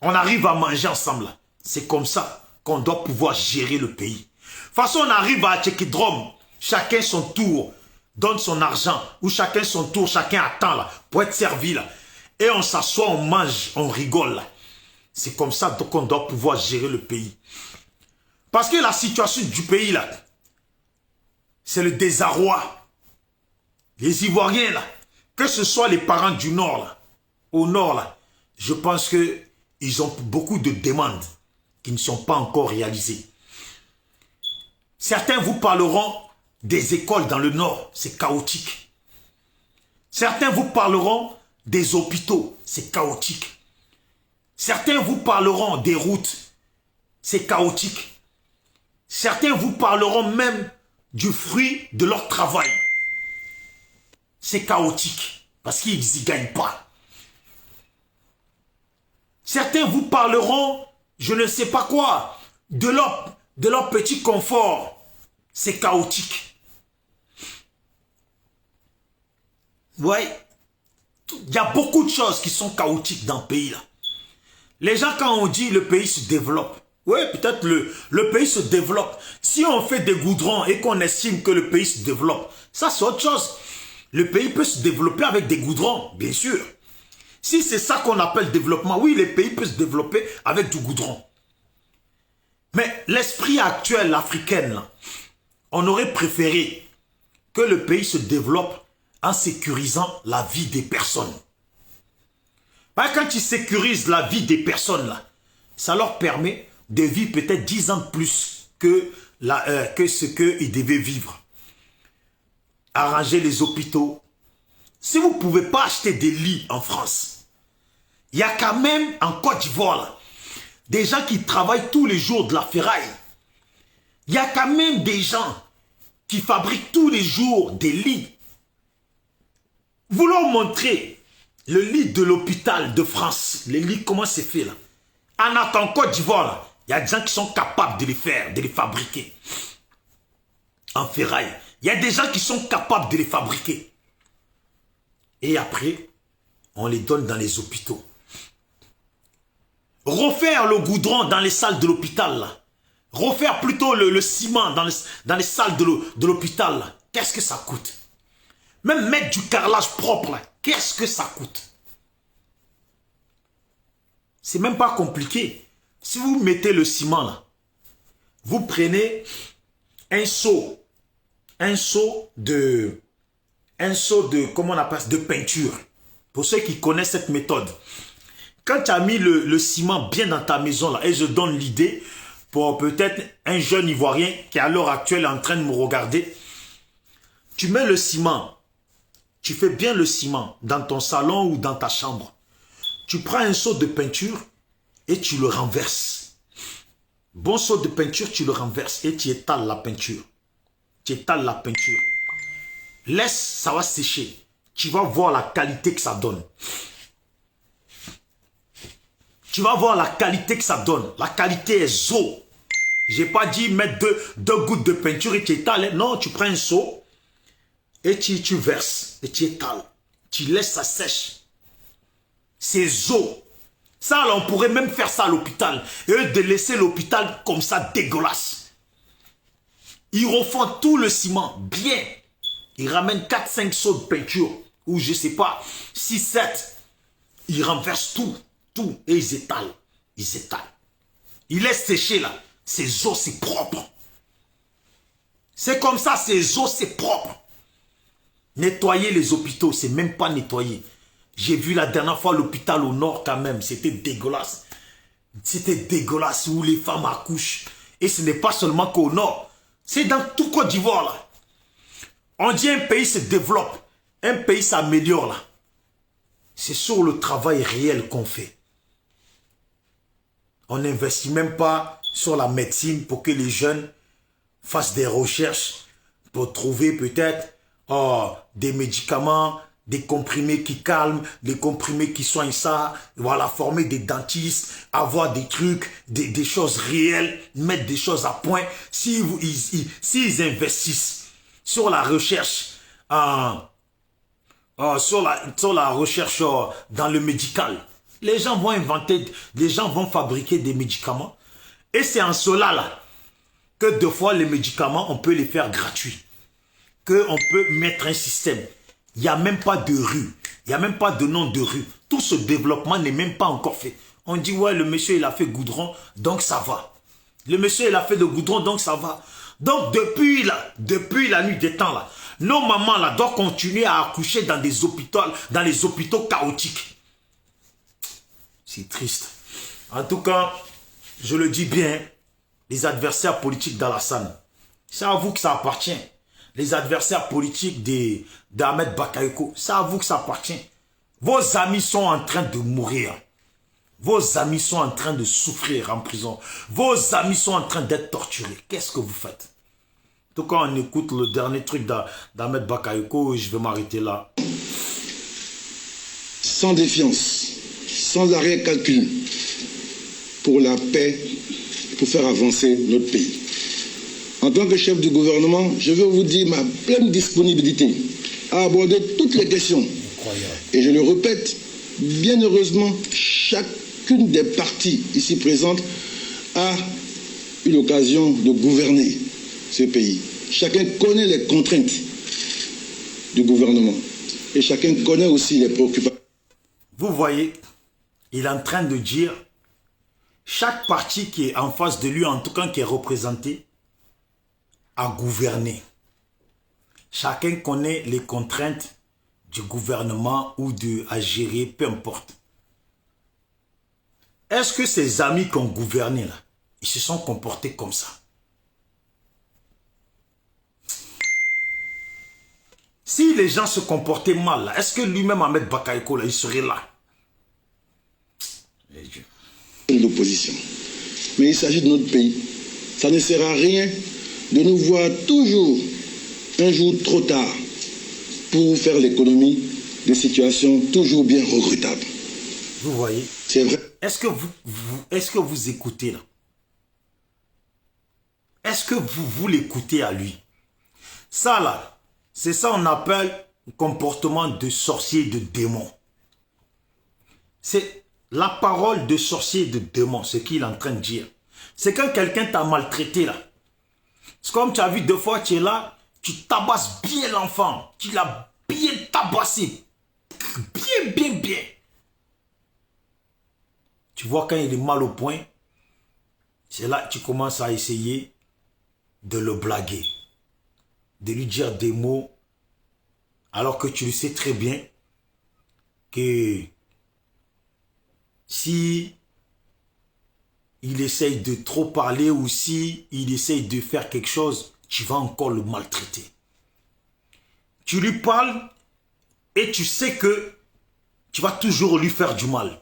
A: On arrive à manger ensemble là. C'est comme ça qu'on doit pouvoir gérer le pays. Façon on arrive à atchékédrome, chacun son tour donne son argent, ou chacun son tour, chacun attend là, pour être servi là. Et on s'assoit, on mange, on rigole là. C'est comme ça qu'on doit pouvoir gérer le pays. Parce que la situation du pays là, c'est le désarroi. Les Ivoiriens là, que ce soit les parents du Nord là, au Nord là, je pense qu'ils ont beaucoup de demandes qui ne sont pas encore réalisées. Certains vous parleront des écoles dans le Nord, c'est chaotique. Certains vous parleront des hôpitaux, c'est chaotique. Certains vous parleront des routes, c'est chaotique. Certains vous parleront même du fruit de leur travail. C'est chaotique, parce qu'ils n'y gagnent pas. Certains vous parleront, je ne sais pas quoi, de leur petit confort. C'est chaotique. Ouais, il y a beaucoup de choses qui sont chaotiques dans le pays là. Les gens, quand on dit le pays se développe, oui, peut-être le pays se développe. Si on fait des goudrons et qu'on estime que le pays se développe, ça c'est autre chose. Le pays peut se développer avec des goudrons, bien sûr. Si c'est ça qu'on appelle développement, oui, le pays peut se développer avec du goudron. Mais l'esprit actuel africain, on aurait préféré que le pays se développe en sécurisant la vie des personnes. Parce que quand tu sécurises la vie des personnes, là, ça leur permet de vivre peut-être 10 ans de plus que ce qu'ils devaient vivre. Arranger les hôpitaux. Si vous ne pouvez pas acheter des lits en France, il y a quand même en Côte d'Ivoire des gens qui travaillent tous les jours de la ferraille. Il y a quand même des gens qui fabriquent tous les jours des lits. Vous leur montrez le lit de l'hôpital de France, les lits, comment c'est fait là. En Côte d'Ivoire, il y a des gens qui sont capables de les faire, de les fabriquer. En ferraille. Il y a des gens qui sont capables de les fabriquer. Et après, on les donne dans les hôpitaux. Refaire le goudron dans les salles de l'hôpital, là. Refaire plutôt le ciment dans les salles de l'hôpital, là. Qu'est-ce que ça coûte? Même mettre du carrelage propre, là. Qu'est-ce que ça coûte? C'est même pas compliqué. Si vous mettez le ciment, là, vous prenez un seau de, comment on appelle ça, de peinture. Pour ceux qui connaissent cette méthode. Quand tu as mis le ciment bien dans ta maison, là, et je donne l'idée pour peut-être un jeune Ivoirien qui à l'heure actuelle est en train de me regarder, tu mets le ciment, tu fais bien le ciment dans ton salon ou dans ta chambre. Tu prends un seau de peinture et tu le renverses. Bon seau de peinture, tu le renverses et tu étales la peinture. Tu étales la peinture. Laisse, ça va sécher. Tu vas voir la qualité que ça donne. Tu vas voir la qualité que ça donne. La qualité est zo. Je n'ai pas dit mettre deux gouttes de peinture et tu étales. Non, tu prends un seau et tu verses et tu étales. Tu laisses ça sèche. C'est zo. Ça, là, on pourrait même faire ça à l'hôpital. Et eux, de laisser l'hôpital comme ça dégueulasse. Ils refont tout le ciment bien. Ils ramènent 4-5 seaux de peinture. Ou je ne sais pas, 6-7. Ils renversent tout. Tout. Et ils étalent. Ils étalent. Ils laissent sécher là. Ces eaux, c'est propre. C'est comme ça, ces eaux, c'est propre. Nettoyer les hôpitaux, c'est même pas nettoyer. J'ai vu la dernière fois l'hôpital au nord quand même. C'était dégueulasse. C'était dégueulasse où les femmes accouchent. Et ce n'est pas seulement qu'au nord. C'est dans tout Côte d'Ivoire là. On dit un pays se développe. Un pays s'améliore là. C'est sur le travail réel qu'on fait. On n'investit même pas sur la médecine pour que les jeunes fassent des recherches pour trouver peut-être des médicaments, des comprimés qui calment, des comprimés qui soignent ça, voilà, former des dentistes, avoir des trucs, des choses réelles, mettre des choses à point. S'ils investissent sur la recherche, sur la recherche dans le médical, les gens vont inventer, les gens vont fabriquer des médicaments. Et c'est en cela là que deux fois les médicaments, on peut les faire gratuits. Qu'on peut mettre un système. Il n'y a même pas de rue. Il n'y a même pas de nom de rue. Tout ce développement n'est même pas encore fait. On dit, ouais, le monsieur, il a fait goudron, donc ça va. Le monsieur, il a fait de goudron, donc ça va. Donc, depuis la nuit des temps, là, nos mamans, là, doivent continuer à accoucher dans les hôpitaux chaotiques. C'est triste. En tout cas, je le dis bien, les adversaires politiques d'Alassane, c'est à vous que ça appartient. Les adversaires politiques d'Ahmed Bakayoko, c'est à vous que ça appartient. Vos amis sont en train de mourir. Vos amis sont en train de souffrir en prison. Vos amis sont en train d'être torturés. Qu'est-ce que vous faites? En tout cas, on écoute le dernier truc d'Ahmed Bakayoko et je vais m'arrêter là.
B: Sans défiance, sans arrière-calcul, pour la paix, pour faire avancer notre pays. En tant que chef du gouvernement, je veux vous dire ma pleine disponibilité à aborder toutes les questions.
A: Incroyable.
B: Et je le répète, bien heureusement, chacune des parties ici présentes a eu l'occasion de gouverner ce pays. Chacun connaît les contraintes du gouvernement. Et chacun connaît aussi les préoccupations.
A: Vous voyez, il est en train de dire, chaque parti qui est en face de lui, en tout cas qui est représenté, a gouverné. Chacun connaît les contraintes du gouvernement ou à gérer, peu importe. Est-ce que ces amis qui ont gouverné là, ils se sont comportés comme ça? Si les gens se comportaient mal là, est-ce que lui-même Ahmed Bakayoko là, il serait là?
B: L'opposition. Mais il s'agit de notre pays. Ça ne sert à rien de nous voir toujours un jour trop tard pour faire l'économie de situations toujours bien regrettables.
A: Vous voyez?
B: C'est vrai.
A: Est-ce que vous écoutez là? Est-ce que vous l'écoutez à lui? Ça là, c'est ça qu'on appelle un comportement de sorcier et de démon. C'est la parole de sorcier et de démon, ce qu'il est en train de dire. C'est quand quelqu'un t'a maltraité là. C'est comme tu as vu deux fois, tu es là, tu tabasses bien l'enfant. Tu l'as bien tabassé. Bien. Tu vois quand il est mal au point, c'est là que tu commences à essayer de le blaguer. De lui dire des mots, alors que tu le sais très bien que si il essaye de trop parler ou si il essaye de faire quelque chose, tu vas encore le maltraiter. Tu lui parles et tu sais que tu vas toujours lui faire du mal.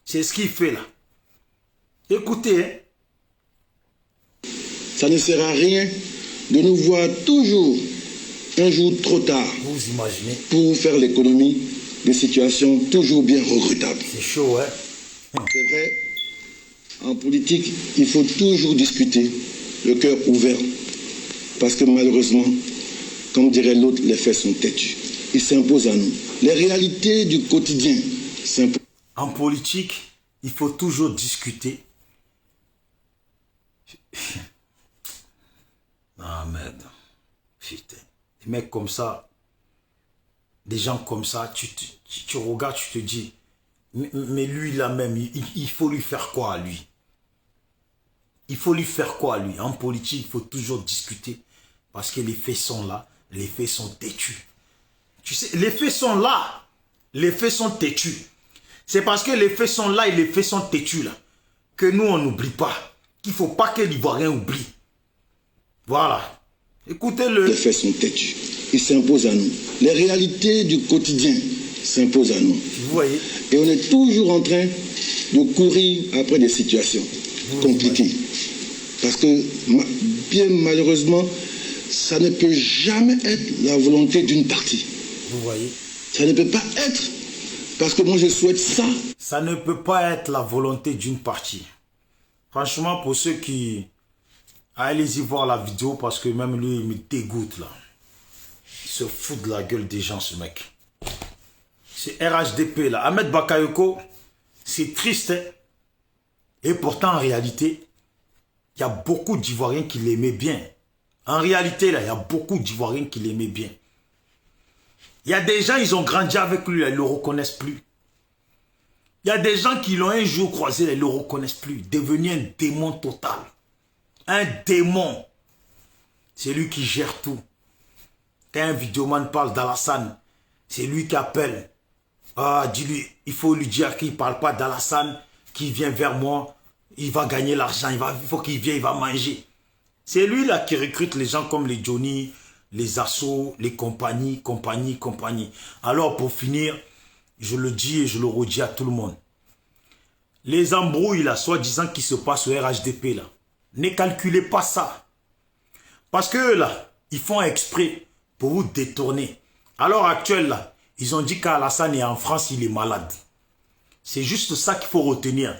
A: C'est ce qu'il fait là. Écoutez, hein.
B: Ça ne sert à rien de nous voir toujours un jour trop tard.
A: Vous imaginez?
B: Pour faire l'économie de situations toujours bien regrettables.
A: C'est chaud, hein?
B: C'est vrai, en politique, il faut toujours discuter, le cœur ouvert. Parce que malheureusement, comme dirait l'autre, les faits sont têtus. Ils s'imposent à nous. Les réalités du quotidien s'imposent.
A: En politique, il faut toujours discuter. Ah merde. Putain. Des mecs comme ça, des gens comme ça, tu regardes, tu te dis, mais lui là même, il faut lui faire quoi à lui? Il faut lui faire quoi à lui? En politique, il faut toujours discuter. Parce que les faits sont là, les faits sont têtus. Tu sais, les faits sont là, les faits sont têtus. C'est parce que les faits sont là et les faits sont têtus là, que nous on n'oublie pas. Qu'il ne faut pas que l'Ivoirien oublie. Voilà. Écoutez-le.
B: Les faits sont têtus. Ils s'imposent à nous. Les réalités du quotidien s'imposent à nous.
A: Vous voyez?
B: Et on est toujours en train de courir après des situations compliquées. Parce que, bien malheureusement, ça ne peut jamais être la volonté d'une partie.
A: Vous voyez?
B: Ça ne peut pas être. Parce que moi, je souhaite ça.
A: Ça ne peut pas être la volonté d'une partie. Franchement, pour ceux qui... Allez-y voir la vidéo parce que même lui, il me dégoûte là. Il se fout de la gueule des gens, ce mec. C'est RHDP là. Ahmed Bakayoko, c'est triste. Hein? Et pourtant, en réalité, il y a beaucoup d'Ivoiriens qui l'aimaient bien. En réalité, là, il y a beaucoup d'Ivoiriens qui l'aimaient bien. Il y a des gens, ils ont grandi avec lui, là, ils ne le reconnaissent plus. Il y a des gens qui l'ont un jour croisé, là, ils ne le reconnaissent plus. Devenu un démon total. Un démon. C'est lui qui gère tout. Quand un vidéoman parle d'Alassane, c'est lui qui appelle. Ah, dis-lui, il faut lui dire qu'il ne parle pas d'Alassane, qu'il vient vers moi, il va gagner l'argent, il faut qu'il vienne, il va manger. C'est lui là qui recrute les gens comme les Johnny, les Assos, les compagnies. Alors pour finir, je le dis et je le redis à tout le monde. Les embrouilles là, soi-disant qui se passent au RHDP là, ne calculez pas ça. Parce que là, ils font exprès pour vous détourner. À l'heure actuelle là, ils ont dit qu'Alassane est en France, il est malade. C'est juste ça qu'il faut retenir.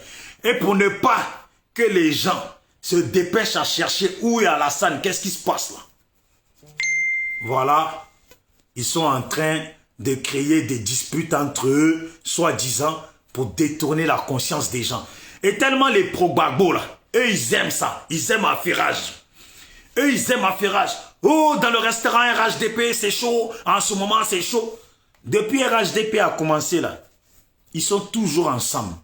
A: Et pour ne pas que les gens se dépêchent à chercher où est Alassane, qu'est-ce qui se passe là? Voilà, ils sont en train de créer des disputes entre eux, soi-disant, pour détourner la conscience des gens. Et tellement les pro-Gbagbo là, eux ils aiment ça, ils aiment Affairage. Eux ils aiment Affairage. Oh, dans le restaurant RHDP, c'est chaud. En ce moment, c'est chaud. Depuis RHDP a commencé là, ils sont toujours ensemble.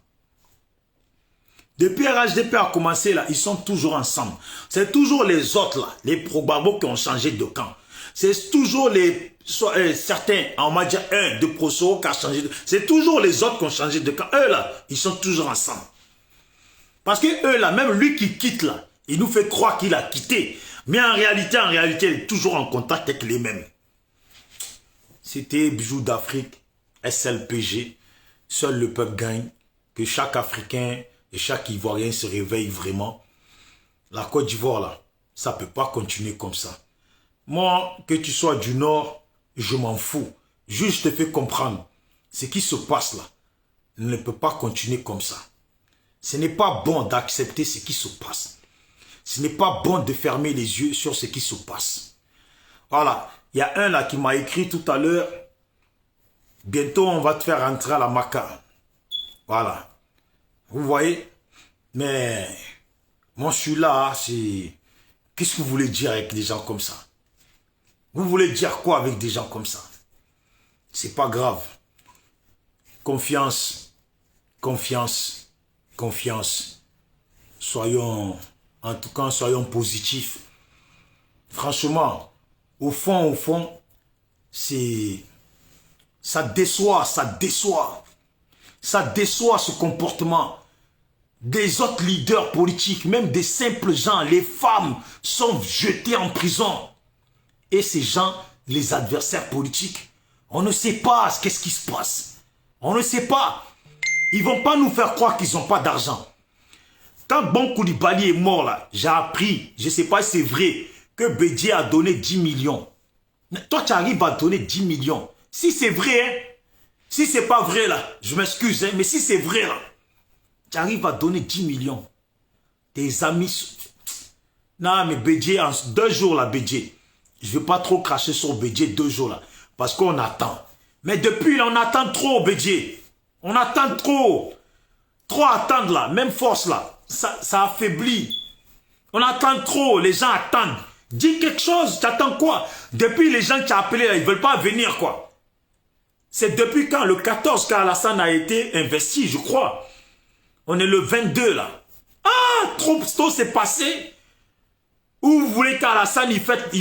A: Depuis RHDP a commencé là, ils sont toujours ensemble. C'est toujours les autres là, les pro-Gbagbo qui ont changé de camp. C'est toujours les certains, on m'a dit un de Proso qui a changé de camp. C'est toujours les autres qui ont changé de camp. Eux là, ils sont toujours ensemble. Parce que eux là, même lui qui quitte là, il nous fait croire qu'il a quitté. Mais en réalité, il est toujours en contact avec les mêmes. C'était Bijoux d'Afrique, SLPG. Seul le peuple gagne. Que chaque Africain et chaque Ivoirien se réveille vraiment. La Côte d'Ivoire là, ça ne peut pas continuer comme ça. Moi, que tu sois du Nord, je m'en fous. Juste je te fais comprendre. Ce qui se passe là ne peut pas continuer comme ça. Ce n'est pas bon d'accepter ce qui se passe. Ce n'est pas bon de fermer les yeux sur ce qui se passe. Voilà. Il y a un là qui m'a écrit tout à l'heure. Bientôt, on va te faire rentrer à la Maca. Voilà. Vous voyez? Mais moi, je suis là. Qu'est-ce que vous voulez dire avec des gens comme ça? Vous voulez dire quoi avec des gens comme ça? C'est pas grave. Confiance. Confiance. Confiance. Soyons, en tout cas, soyons positifs. Franchement, au fond, ça déçoit ce comportement des autres leaders politiques, même des simples gens. Les femmes sont jetées en prison. Et ces gens, les adversaires politiques, on ne sait pas qu'est-ce qui se passe. On ne sait pas. Ils ne vont pas nous faire croire qu'ils n'ont pas d'argent. Quand Bon Coulibaly est mort là, j'ai appris, je ne sais pas si c'est vrai, que Bédié a donné 10 millions. Toi, tu arrives à donner 10 millions. Si c'est vrai, hein, si c'est pas vrai là, je m'excuse, hein, mais si c'est vrai là, tu arrives à donner 10 millions. Tes amis... Non, mais Bédié, en 2 jours là, Bédié, je ne veux pas trop cracher sur Bédié 2 jours là, parce qu'on attend. Mais depuis là, on attend trop, Bédié. On attend trop. Trop attendre là, même force là, ça affaiblit. On attend trop, les gens attendent. Dis quelque chose, tu attends quoi? Depuis les gens qui ont appelé là, ils ne veulent pas venir quoi. C'est depuis quand? Le 14 qu'Alassane a été investi, je crois. On est le 22 là. Ah, trop tôt c'est passé. Ou vous voulez qu'Alassane il fait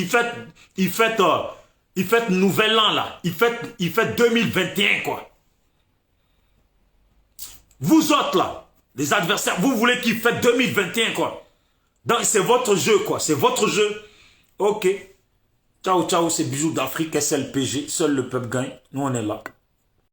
A: nouvel an là. Il fait 2021 quoi. Vous autres là, les adversaires, vous voulez qu'il fasse 2021 quoi. Donc c'est votre jeu quoi, c'est votre jeu. Ok. Ciao, ciao, c'est Bijoux d'Afrique, SLPG, seul le peuple gagne. Nous on est là.